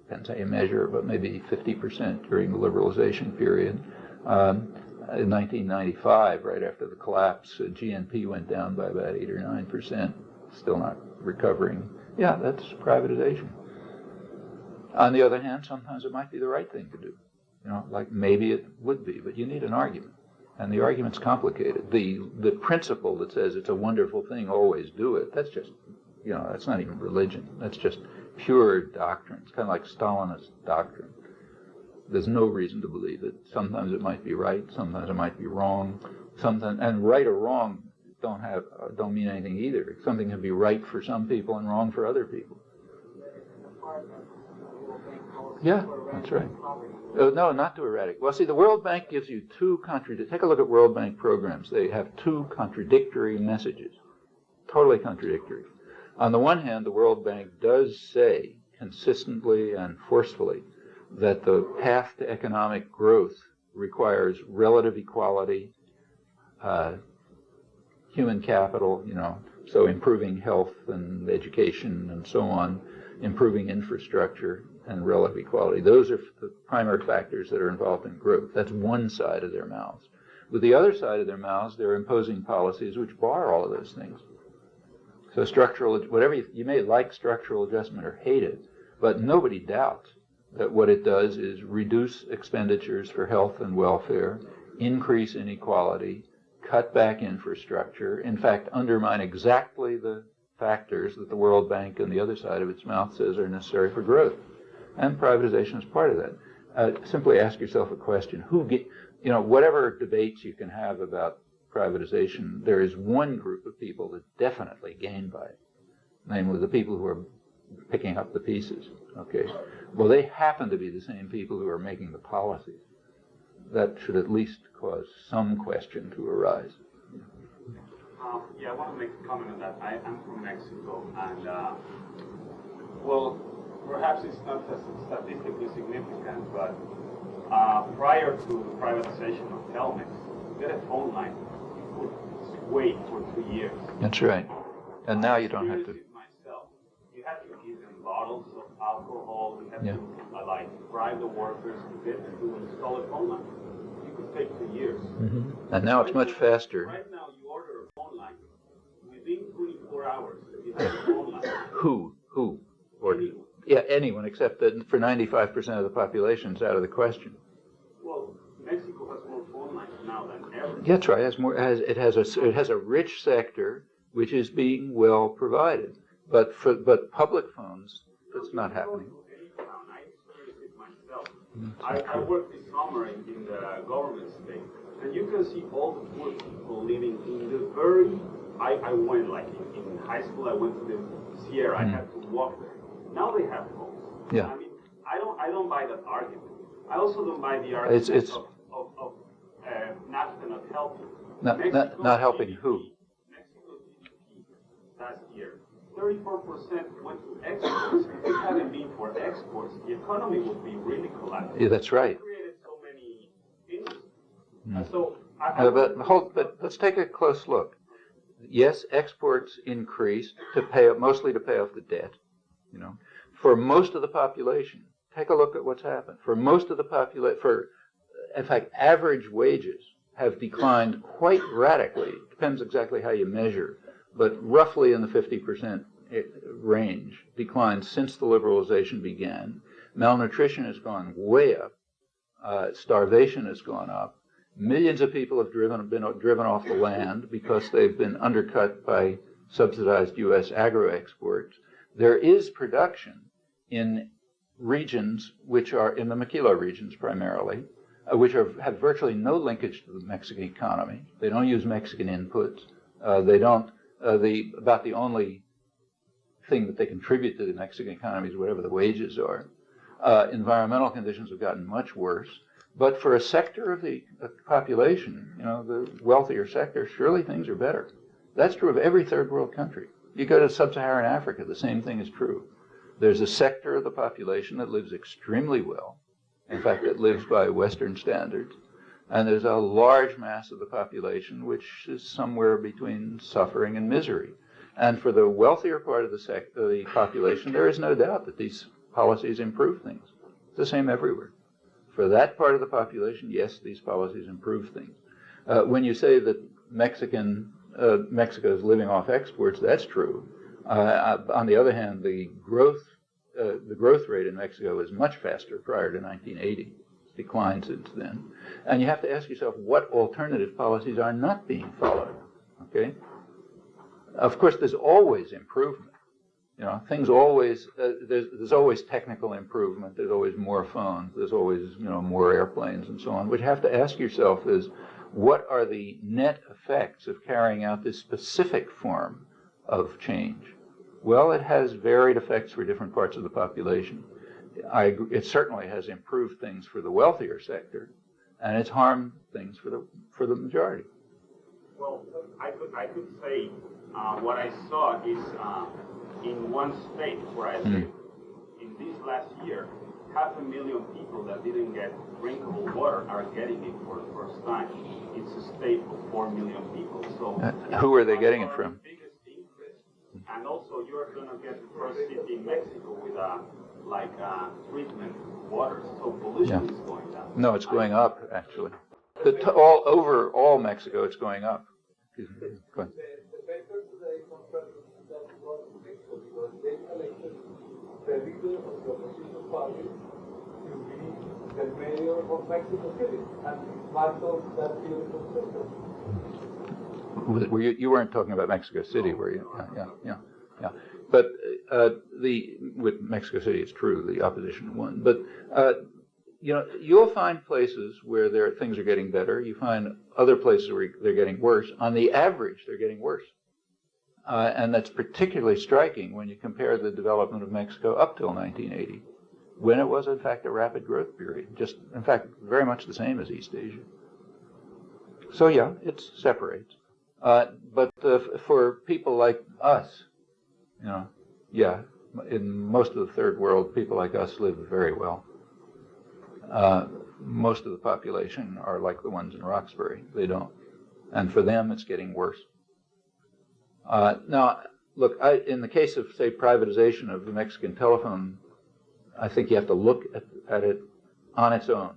depends how you measure, but maybe 50% during the liberalization period. In 1995, right after the collapse, GNP went down by about 8 or 9%, still not recovering. Yeah, that's privatization. On the other hand, sometimes it might be the right thing to do. Like maybe it would be, but you need an argument. And the argument's complicated. The principle that says it's a wonderful thing, always do it, that's just, that's not even religion. That's just pure doctrine. It's kind of like Stalinist doctrine. There's no reason to believe it. Sometimes it might be right, sometimes it might be wrong. And right or wrong don't mean anything either. Something can be right for some people and wrong for other people. Yeah, that's right. No, not to eradicate. Well, see, the World Bank gives you take a look at World Bank programs. They have two contradictory messages, totally contradictory. On the one hand, the World Bank does say consistently and forcefully that the path to economic growth requires relative equality, human capital, so improving health and education and so on, improving infrastructure and relative equality. Those are the primary factors that are involved in growth. That's one side of their mouths. With the other side of their mouths, they're imposing policies which bar all of those things. So you may like structural adjustment or hate it, But nobody doubts that what it does is reduce expenditures for health and welfare, increase inequality, cut back infrastructure, in fact, undermine exactly the factors that the World Bank on the other side of its mouth says are necessary for growth. And privatization is part of that. Simply ask yourself a question. Whatever debates you can have about privatization, there is one group of people that definitely gain by it, namely the people who are picking up the pieces. Okay. Well, they happen to be the same people who are making the policies. That should at least cause some question to arise. I want to make a comment on that. I'm from Mexico, and well, perhaps it's not statistically significant, but prior to the privatization of Telmex, to get a phone line, you could wait for 2 years. That's right. And now you don't have to. Myself, you have to give them bottles of alcohol. You have to bribe the workers to install a phone line. You could take 2 years. Mm-hmm. And now it's much faster. Right now, you order a phone line. Within 24 hours, you have a phone line. Who ordered? Yeah, anyone, except that for 95% of the population is out of the question. Well, Mexico has more phone lines now than ever. That's right. It has a rich sector which is being well provided, but public phones, that's not happening. I experienced it myself. I worked this summer in the government state, and you can see all the poor people living in the very. I went in high school. I went to the Sierra. I had to walk there. Now they have phones. Yeah. I mean, I don't buy that argument. I also don't buy the argument of NAFTA not helping. Not helping who? Mexico's GDP last year, 34% went to exports. If it hadn't been for exports, the economy would be really collapsing. Yeah, that's right. It created so many industries. But let's take a close look. Yes, exports increased mostly to pay off the debt. For most of the population, take a look at what's happened. For most of the population, in fact, average wages have declined quite radically. Depends exactly how you measure, but roughly in the 50% range decline since the liberalization began. Malnutrition has gone way up. Starvation has gone up. Millions of people have been driven off the land because they've been undercut by subsidized U.S. agro-exports. There is production in regions which are in the maquila regions primarily, which have virtually no linkage to the Mexican economy. They don't use Mexican inputs. About the only thing that they contribute to the Mexican economy is whatever the wages are. Environmental conditions have gotten much worse. But for a sector of the population, the wealthier sector, surely things are better. That's true of every third world country. You go to sub-Saharan Africa, the same thing is true. There's a sector of the population that lives extremely well. In fact, it lives by Western standards. And there's a large mass of the population which is somewhere between suffering and misery. And for the wealthier part of the population, there is no doubt that these policies improve things. It's the same everywhere. For that part of the population, yes, these policies improve things. When you say that Mexico is living off exports, that's true. On the other hand, the growth rate in Mexico is much faster prior to 1980. It's declined since then. And you have to ask yourself what alternative policies are not being followed. Okay? Of course, there's always improvement. Things always, there's always technical improvement. There's always more phones. There's always, more airplanes and so on. What you have to ask yourself is, what are the net effects of carrying out this specific form of change? Well, it has varied effects for different parts of the population. It certainly has improved things for the wealthier sector, and it's harmed things for the majority. Well, I could say what I saw is in one state where I live, in this last year, 500,000 people that didn't get drinkable water are getting it for the first time. It's a state of 4 million people. So who are they getting it from? The biggest increase. And also, you're going to get the first city in Mexico with treatment water. So pollution is going down. No, it's going up actually. All over all Mexico, it's going up. Excuse me. Go ahead. The paper today confirms that was Mexico because they collected the leader of the opposition party to be the mayor of Mexico City and dismantle that beautiful system. You weren't talking about Mexico City, were you? Yeah. But with Mexico City, it's true, the opposition won. But you'll find places where things are getting better. You find other places where they're getting worse. On the average, they're getting worse. And that's particularly striking when you compare the development of Mexico up till 1980, when it was, in fact, a rapid growth period. Just, in fact, very much the same as East Asia. So, yeah, it separates. But for people like us, in most of the third world, people like us live very well. Most of the population are like the ones in Roxbury. They don't. And for them, it's getting worse. Now, look, in the case of, say, privatization of the Mexican telephone, I think you have to look at it on its own.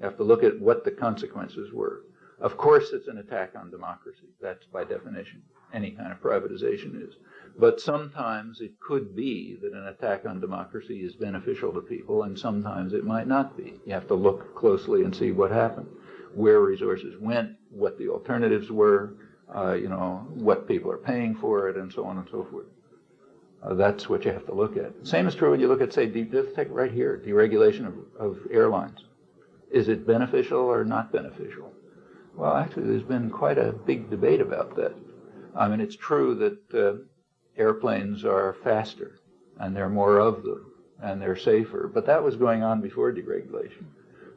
You have to look at what the consequences were. Of course, it's an attack on democracy. That's by definition. Any kind of privatization is. But sometimes it could be that an attack on democracy is beneficial to people, and sometimes it might not be. You have to look closely and see what happened, where resources went, what the alternatives were, what people are paying for it, and so on and so forth. That's what you have to look at. Same is true when you look at, say, let's take right here, deregulation of airlines. Is it beneficial or not beneficial? Well, actually, there's been quite a big debate about that. I mean, it's true that airplanes are faster, and there are more of them, and they're safer, but that was going on before deregulation.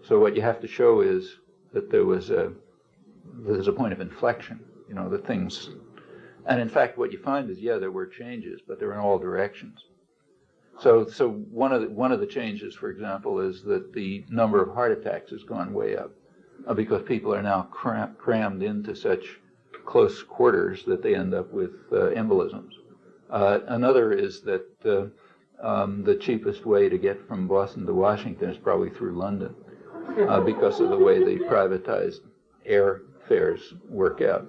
So what you have to show is that there's a point of inflection, that things, and in fact, what you find is, there were changes, but they're in all directions. So one of the changes, for example, is that the number of heart attacks has gone way up. Because people are now crammed into such close quarters that they end up with embolisms. Another is that the cheapest way to get from Boston to Washington is probably through London because of the way the privatized air fares work out.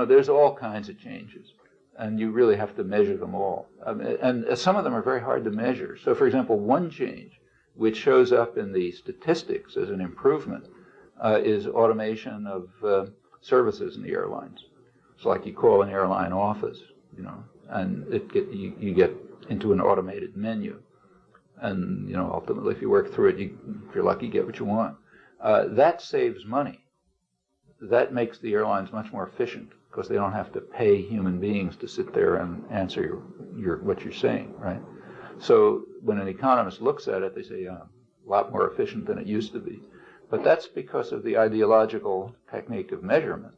There's all kinds of changes, and you really have to measure them all. And some of them are very hard to measure. So, for example, one change which shows up in the statistics as an improvement, is automation of services in the airlines. It's like you call an airline office, and you get into an automated menu. And, ultimately, if you work through it, if you're lucky, you get what you want. That saves money. That makes the airlines much more efficient because they don't have to pay human beings to sit there and answer what you're saying, right? So when an economist looks at it, they say, a lot more efficient than it used to be. But that's because of the ideological technique of measurement.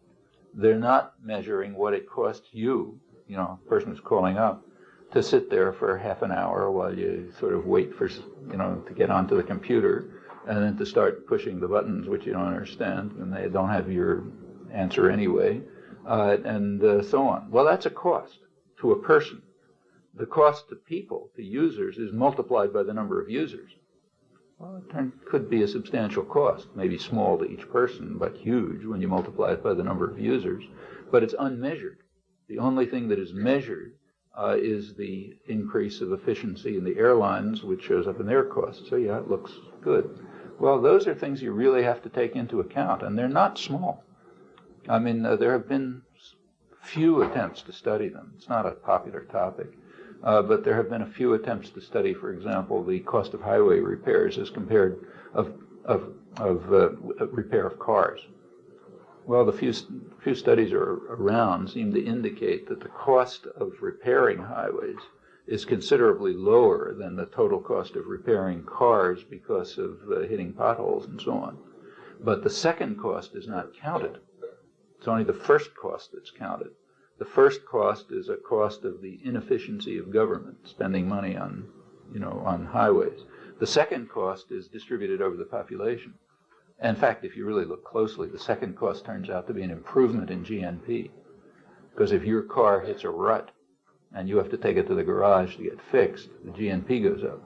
They're not measuring what it costs you, a person who's calling up, to sit there for half an hour while you sort of wait for, to get onto the computer, and then to start pushing the buttons, which you don't understand, and they don't have your answer anyway, and so on. Well, that's a cost to a person. The cost to people, to users, is multiplied by the number of users. Well, it could be a substantial cost, maybe small to each person, but huge when you multiply it by the number of users. But it's unmeasured. The only thing that is measured is the increase of efficiency in the airlines, which shows up in their costs. So, it looks good. Well, those are things you really have to take into account, and they're not small. I mean, there have been few attempts to study them. It's not a popular topic. But there have been a few attempts to study, for example, the cost of highway repairs as compared of repair of cars. Well, the few studies are around seem to indicate that the cost of repairing highways is considerably lower than the total cost of repairing cars because of hitting potholes and so on. But the second cost is not counted. It's only the first cost that's counted. The first cost is a cost of the inefficiency of government spending money on highways. The second cost is distributed over the population. In fact, if you really look closely, the second cost turns out to be an improvement in GNP. Because if your car hits a rut and you have to take it to the garage to get fixed, the GNP goes up.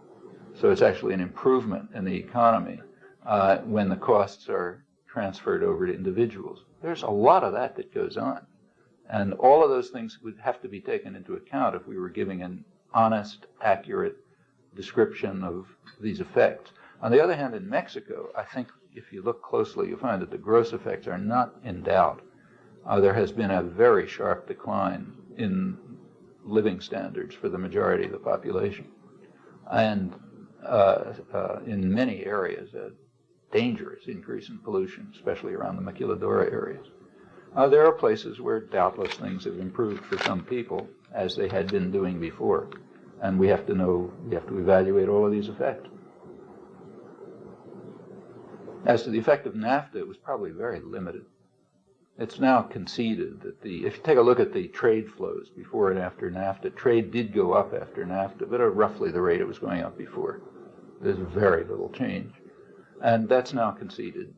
So it's actually an improvement in the economy when the costs are transferred over to individuals. There's a lot of that goes on. And all of those things would have to be taken into account if we were giving an honest, accurate description of these effects. On the other hand, in Mexico, I think if you look closely, you'll find that the gross effects are not in doubt. There has been a very sharp decline in living standards for the majority of the population. And in many areas, a dangerous increase in pollution, especially around the Maquiladora areas. There are places where doubtless things have improved for some people, as they had been doing before. And we have to evaluate all of these effects. As to the effect of NAFTA, it was probably very limited. It's now conceded that if you take a look at the trade flows before and after NAFTA, trade did go up after NAFTA, but at roughly the rate it was going up before. There's very little change. And that's now conceded.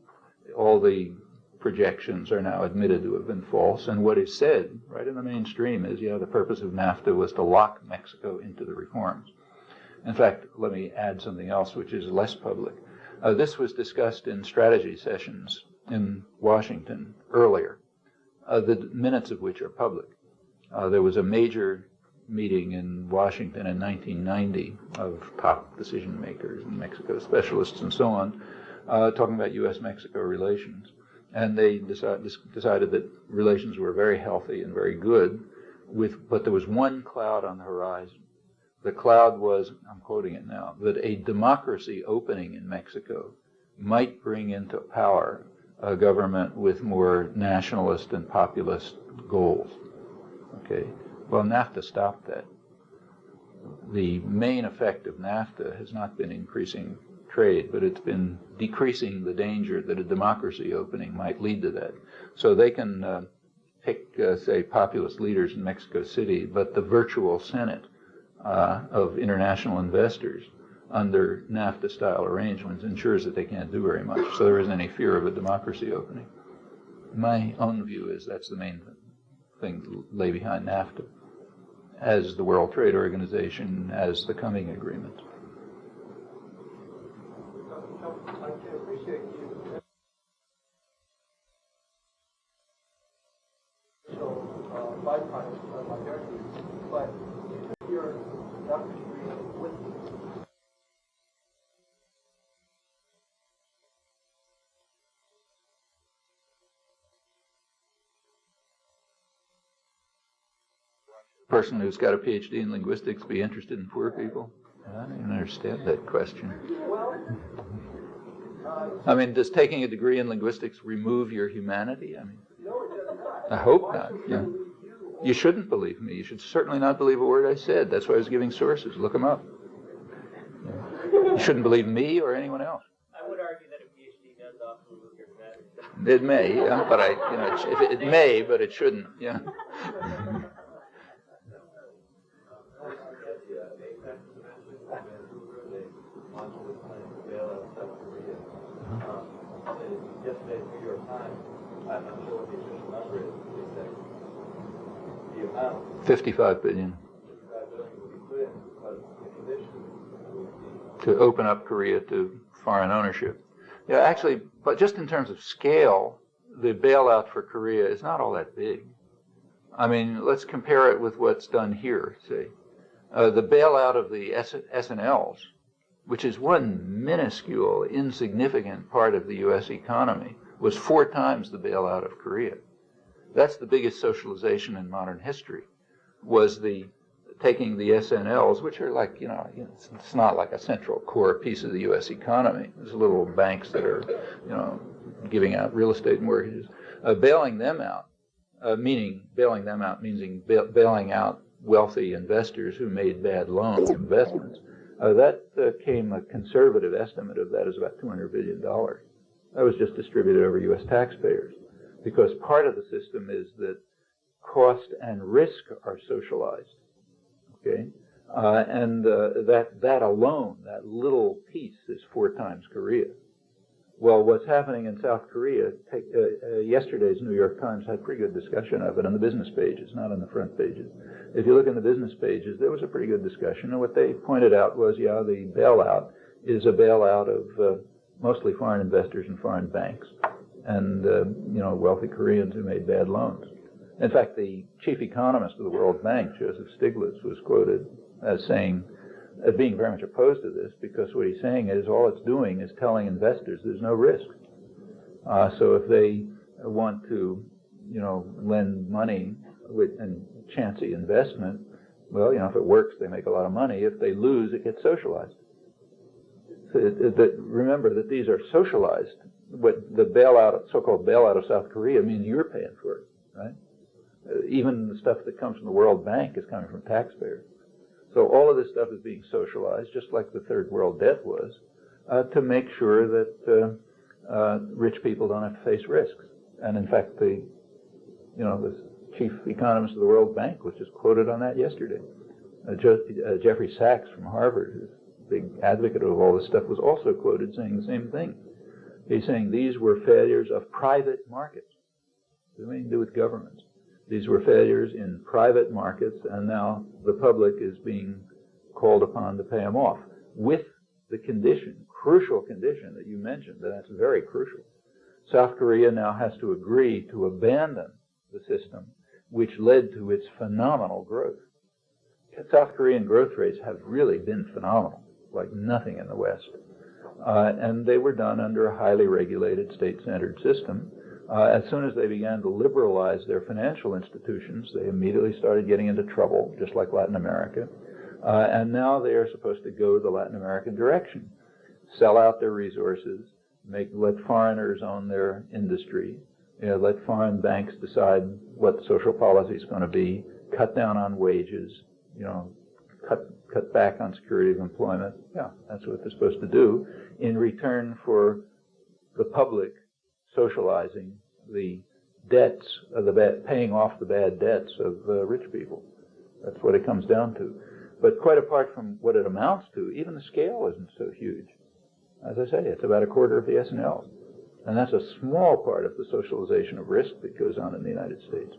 All the projections are now admitted to have been false, and what is said right in the mainstream is, the purpose of NAFTA was to lock Mexico into the reforms. In fact, let me add something else which is less public. This was discussed in strategy sessions in Washington earlier, the minutes of which are public. There was a major meeting in Washington in 1990 of top decision makers and Mexico specialists and so on, talking about U.S.-Mexico relations. And they decided that relations were very healthy and very good, but there was one cloud on the horizon. The cloud was, I'm quoting it now, that a democracy opening in Mexico might bring into power a government with more nationalist and populist goals. Okay. Well, NAFTA stopped that. The main effect of NAFTA has not been increasing trade, but it's been decreasing the danger that a democracy opening might lead to that. So they can pick, say, populist leaders in Mexico City, but the virtual Senate of international investors under NAFTA-style arrangements ensures that they can't do very much. So there isn't any fear of a democracy opening. My own view is that's the main thing to lay behind NAFTA, as the World Trade Organization, as the Cumming Agreement. I can appreciate you. So, byproducts of modernity, but you took your doctorate degree with you. Person who's got a PhD in linguistics be interested in poor people? I don't even understand that question. I mean, does taking a degree in linguistics remove your humanity? I mean, I hope not. Yeah. You shouldn't believe me. You should certainly not believe a word I said. That's why I was giving sources. Look them up. Yeah. You shouldn't believe me or anyone else. I would argue that a PhD does often remove your humanity. It may, yeah, but it may, but it shouldn't. Yeah. Yesterday's New York Times, I'm not sure what the official number is, they said the amount, 55 billion. 55 billion will be put in because the conditions would be To open up Korea to foreign ownership. Yeah, actually, but just in terms of scale, the bailout for Korea is not all that big. I mean, let's compare it with what's done here, say. The bailout of the SNLs, which is one minuscule, insignificant part of the U.S. economy, was 4 times the bailout of Korea. That's the biggest socialization in modern history, was the taking the SNLs, which are like, it's not like a central core piece of the U.S. economy. There's little banks that are, giving out real estate mortgages. Bailing them out, meaning bailing out wealthy investors who made bad loan investments. That came, a conservative estimate of that is about $200 billion. That was just distributed over U.S. taxpayers, because part of the system is that cost and risk are socialized. Okay, and that alone, that little piece, is 4 times Korea. Well, what's happening in South Korea? Yesterday's New York Times had pretty good discussion of it on the business pages, not on the front pages. If you look in the business pages, there was a pretty good discussion, and what they pointed out was, the bailout is a bailout of mostly foreign investors and foreign banks, and wealthy Koreans who made bad loans. In fact, the chief economist of the World Bank, Joseph Stiglitz, was quoted as being very much opposed to this, because what he's saying is all it's doing is telling investors there's no risk. So if they want to, lend money and chancy investment, well, if it works, they make a lot of money. If they lose, it gets socialized. So remember that these are socialized. What the so-called bailout of South Korea means you're paying for it, right? Even the stuff that comes from the World Bank is coming from taxpayers. So all of this stuff is being socialized, just like the third world debt was, to make sure that rich people don't have to face risks. And in fact, the chief economist of the World Bank was just quoted on that yesterday. Jeffrey Sachs from Harvard, who's a big advocate of all this stuff, was also quoted saying the same thing. He's saying these were failures of private markets. It has nothing to do with governments. These were failures in private markets, and now the public is being called upon to pay them off, with the crucial condition that you mentioned, and that's very crucial. South Korea now has to agree to abandon the system which led to its phenomenal growth. South Korean growth rates have really been phenomenal, like nothing in the West. And they were done under a highly regulated, state-centered system. As soon as they began to liberalize their financial institutions, they immediately started getting into trouble, just like Latin America. And now they are supposed to go the Latin American direction, sell out their resources, let foreigners own their industry, let foreign banks decide what social policy is going to be, cut down on wages, cut back on security of employment. Yeah, that's what they're supposed to do in return for the public socializing the debts of paying off the bad debts of rich people. That's what it comes down to. But quite apart from what it amounts to, even the scale isn't so huge. As I say, it's about a quarter of the S&L. And that's a small part of the socialization of risk that goes on in the United States.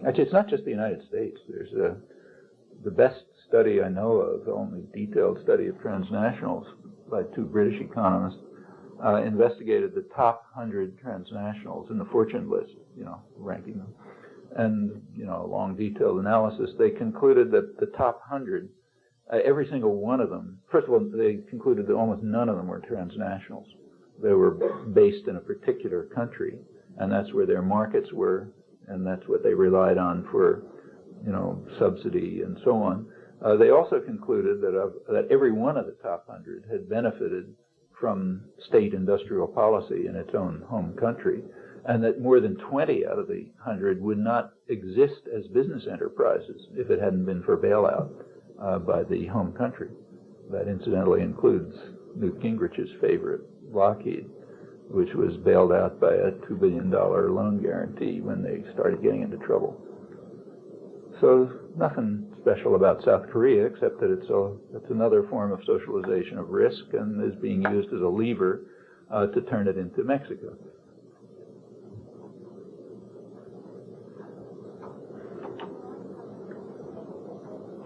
Actually, it's not just the United States. There's the best study I know of, the only detailed study of transnationals by two British economists, investigated the top 100 transnationals in the Fortune list, ranking them. And, a long detailed analysis, they concluded that the top 100, every single one of them, first of all, they concluded that almost none of them were transnationals. They were based in a particular country, and that's where their markets were, and that's what they relied on for, subsidy and so on. They also concluded that every one of the top 100 had benefited from state industrial policy in its own home country, and that more than 20 out of the 100 would not exist as business enterprises if it hadn't been for bailout by the home country. That incidentally includes Newt Gingrich's favorite, Lockheed, which was bailed out by a $2 billion loan guarantee when they started getting into trouble. So nothing special about South Korea, except that it's another form of socialization of risk and is being used as a lever to turn it into Mexico.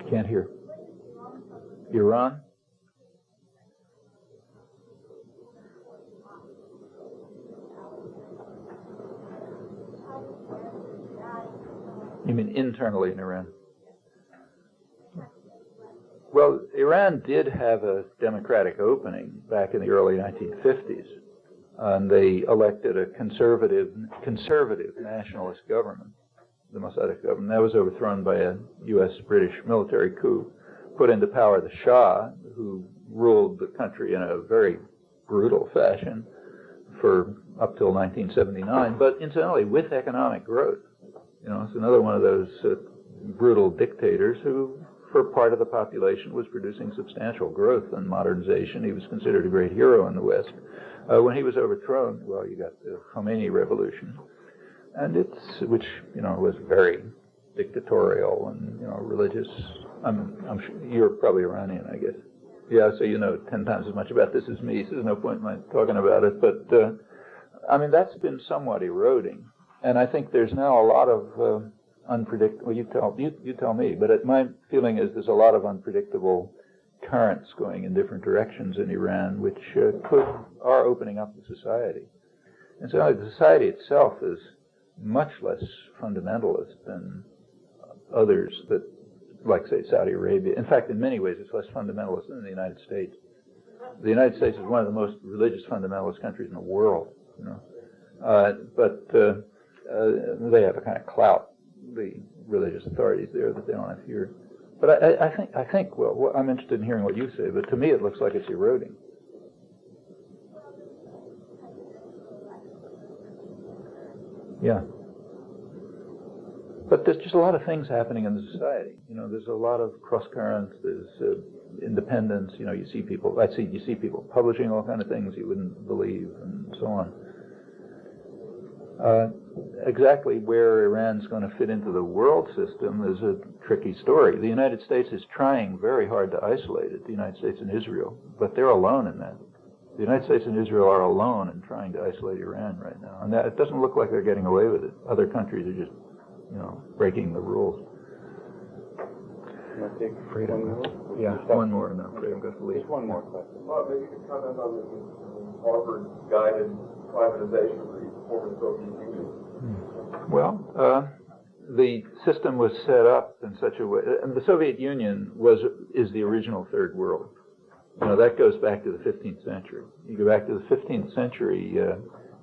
Can't hear. Iran? You mean internally in Iran? Well, Iran did have a democratic opening back in the early 1950s, and they elected a conservative nationalist government, the Mossadegh government. That was overthrown by a U.S.-British military coup, put into power the Shah, who ruled the country in a very brutal fashion for up till 1979, but incidentally with economic growth. It's another one of those brutal dictators who, for part of the population, was producing substantial growth and modernization. He was considered a great hero in the West. When he was overthrown, well, you got the Khomeini revolution, and which was very dictatorial and religious. I'm sure you're probably Iranian, I guess. Yeah, so you know 10 times as much about this as me. So there's no point in my talking about it. But that's been somewhat eroding. And I think there's now a lot of unpredictable. Well, you tell me. But my feeling is there's a lot of unpredictable currents going in different directions in Iran, which are opening up the society. And so the society itself is much less fundamentalist than others that, like, say, Saudi Arabia. In fact, in many ways, it's less fundamentalist than the United States. The United States is one of the most religious fundamentalist countries in the world, you know. But they have a kind of clout, the religious authorities there, that they don't have here. But I think. Well, I'm interested in hearing what you say. But to me, it looks like it's eroding. Yeah. But there's just a lot of things happening in the society. You know, there's a lot of cross currents. There's independence. You know, you see people publishing all kind of things you wouldn't believe, and so on. Exactly where Iran's going to fit into the world system is a tricky story. The United States is trying very hard to isolate it, the United States and Israel, but they're alone in that. The United States and Israel are alone in trying to isolate Iran right now, and that, it doesn't look like they're getting away with it. Other countries are just, you know, breaking the rules. Want to take one more? Yeah. One more, and I'm afraid I'm going to leave. Just one more question. Well, maybe you could comment on the Harvard-guided privatization of the former Soviet Union. Well, the system was set up in such a way, and the Soviet Union is the original third world. You know, that goes back to the 15th century. You go back to the 15th century,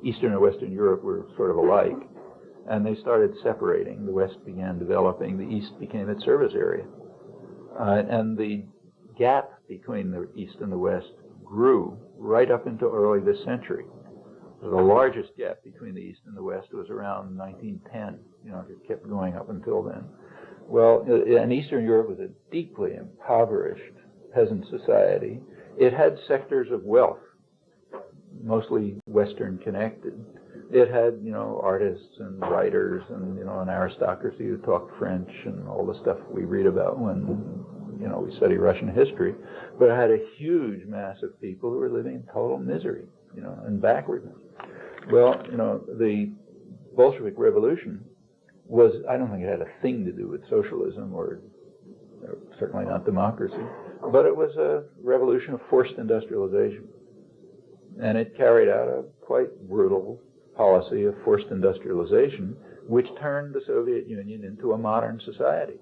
Eastern and Western Europe were sort of alike, and they started separating. The West began developing, the East became its service area. And the gap between the East and the West grew right up into early this century. The largest gap between the East and the West was around 1910. You know, it kept going up until then. Well, and Eastern Europe was a deeply impoverished peasant society. It had sectors of wealth, mostly Western connected. It had, you know, artists and writers and, you know, an aristocracy who talked French and all the stuff we read about when, you know, we study Russian history. But it had a huge mass of people who were living in total misery, you know, and backwardness. Well, you know, the Bolshevik Revolution was, I don't think it had a thing to do with socialism or certainly not democracy, but it was a revolution of forced industrialization. And it carried out a quite brutal policy of forced industrialization, which turned the Soviet Union into a modern society.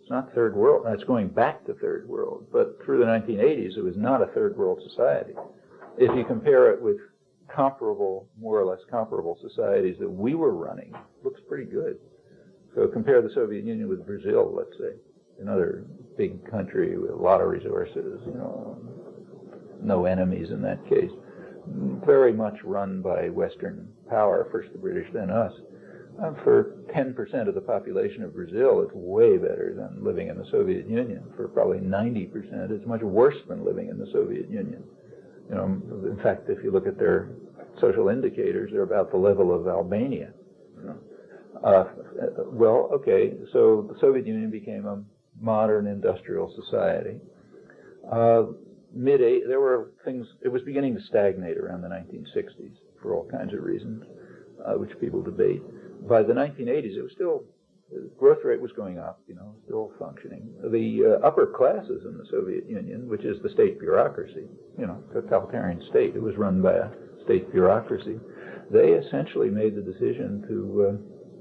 It's not third world. It's going back to third world, but through the 1980s, it was not a third world society. If you compare it with comparable, more or less comparable societies that we were running, it looks pretty good. So compare the Soviet Union with Brazil, let's say, another big country with a lot of resources, you know, no enemies in that case. Very much run by Western power, first the British, then us. For 10% of the population of Brazil, it's way better than living in the Soviet Union. For probably 90%, it's much worse than living in the Soviet Union. You know, in fact, if you look at their social indicators, they're about the level of Albania. You know. Well, okay, so the Soviet Union became a modern industrial society. There were things, it was beginning to stagnate around the 1960s for all kinds of reasons, which people debate. By the 1980s, it was still, the growth rate was going up, you know, still functioning. The upper classes in the Soviet Union, which is the state bureaucracy, you know, totalitarian state, it was run by a state bureaucracy, they essentially made the decision to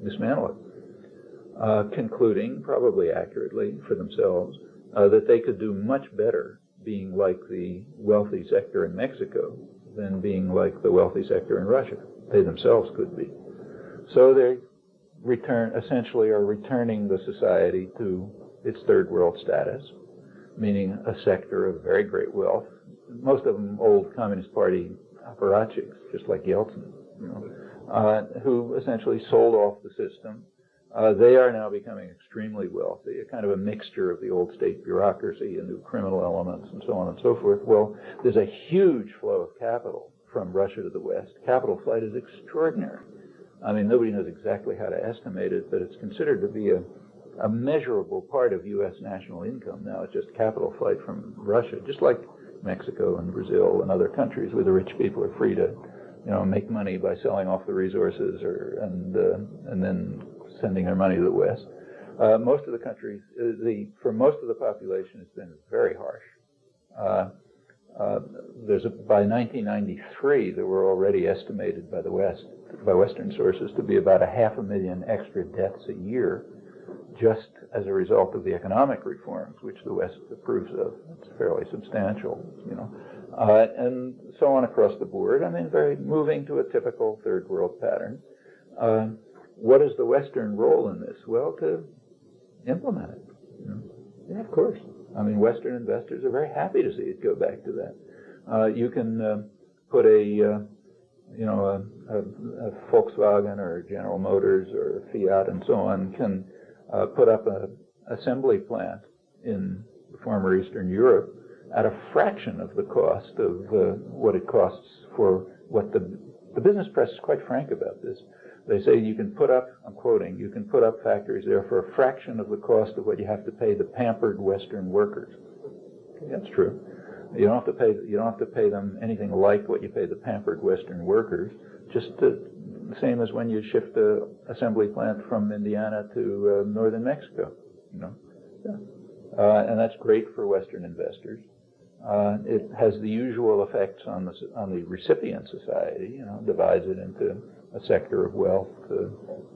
dismantle it, concluding, probably accurately for themselves, that they could do much better being like the wealthy sector in Mexico than being like the wealthy sector in Russia. They themselves could be. So they essentially are returning the society to its third world status, meaning a sector of very great wealth. Most of them old Communist Party apparatchiks, just like Yeltsin, you know, who essentially sold off the system. They are now becoming extremely wealthy, a kind of a mixture of the old state bureaucracy and new criminal elements and so on and so forth. Well, there's a huge flow of capital from Russia to the West. Capital flight is extraordinary. I mean, nobody knows exactly how to estimate it, but it's considered to be a measurable part of U.S. national income now. It's just capital flight from Russia, just like Mexico and Brazil and other countries where the rich people are free to, you know, make money by selling off the resources and then sending their money to the West. Most of the countries, for most of the population, it's been very harsh. By 1993, there were already estimated by Western sources to be about 500,000 extra deaths a year, just as a result of the economic reforms which the West approves of. It's fairly substantial, and so on across the board. I mean, moving to a typical third world pattern. What is the Western role in this? Well, to implement it. Yeah, of course. I mean, Western investors are very happy to see it go back to that. You can put a Volkswagen or General Motors or Fiat and so on can put up an assembly plant in former Eastern Europe at a fraction of the cost of what it costs for what the business press is quite frank about this. They say you can put up, I'm quoting, you can put up factories there for a fraction of the cost of what you have to pay the pampered Western workers. That's true. You don't have to pay them anything like what you pay the pampered Western workers. Just the same as when you shift the assembly plant from Indiana to northern Mexico. And that's great for Western investors. It has the usual effects on the recipient society. Divides it into a sector of wealth, a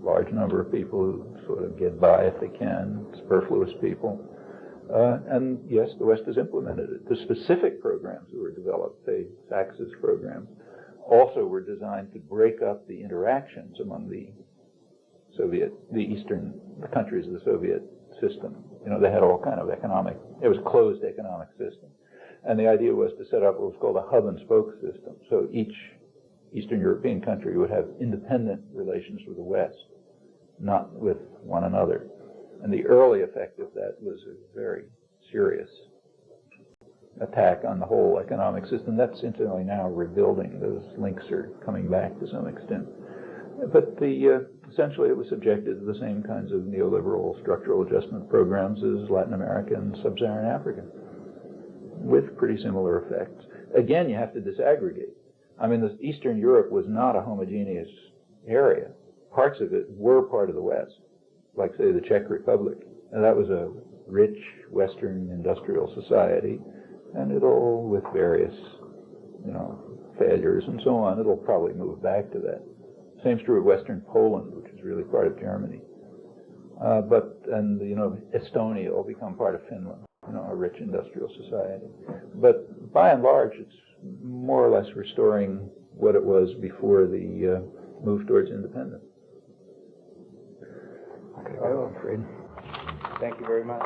large number of people who sort of get by if they can, superfluous people. And yes, the West has implemented it. The specific programs that were developed, say Sachs's programs, also were designed to break up the interactions among the countries of the Soviet system. They had all kind of it was a closed economic system. And the idea was to set up what was called a hub and spoke system. So each Eastern European country would have independent relations with the West, not with one another. And the early effect of that was a very serious attack on the whole economic system. That's incidentally now rebuilding. Those links are coming back to some extent. But essentially it was subjected to the same kinds of neoliberal structural adjustment programs as Latin America and Sub-Saharan Africa, with pretty similar effects. Again, you have to disaggregate. I mean, Eastern Europe was not a homogeneous area. Parts of it were part of the West, like, say, the Czech Republic. And that was a rich Western industrial society, and it'll, with various, failures and so on, it'll probably move back to that. Same's true of Western Poland, which is really part of Germany. Estonia will become part of Finland, a rich industrial society. But by and large, it's more or less restoring what it was before the move towards independence. Okay, I'm afraid. Thank you very much.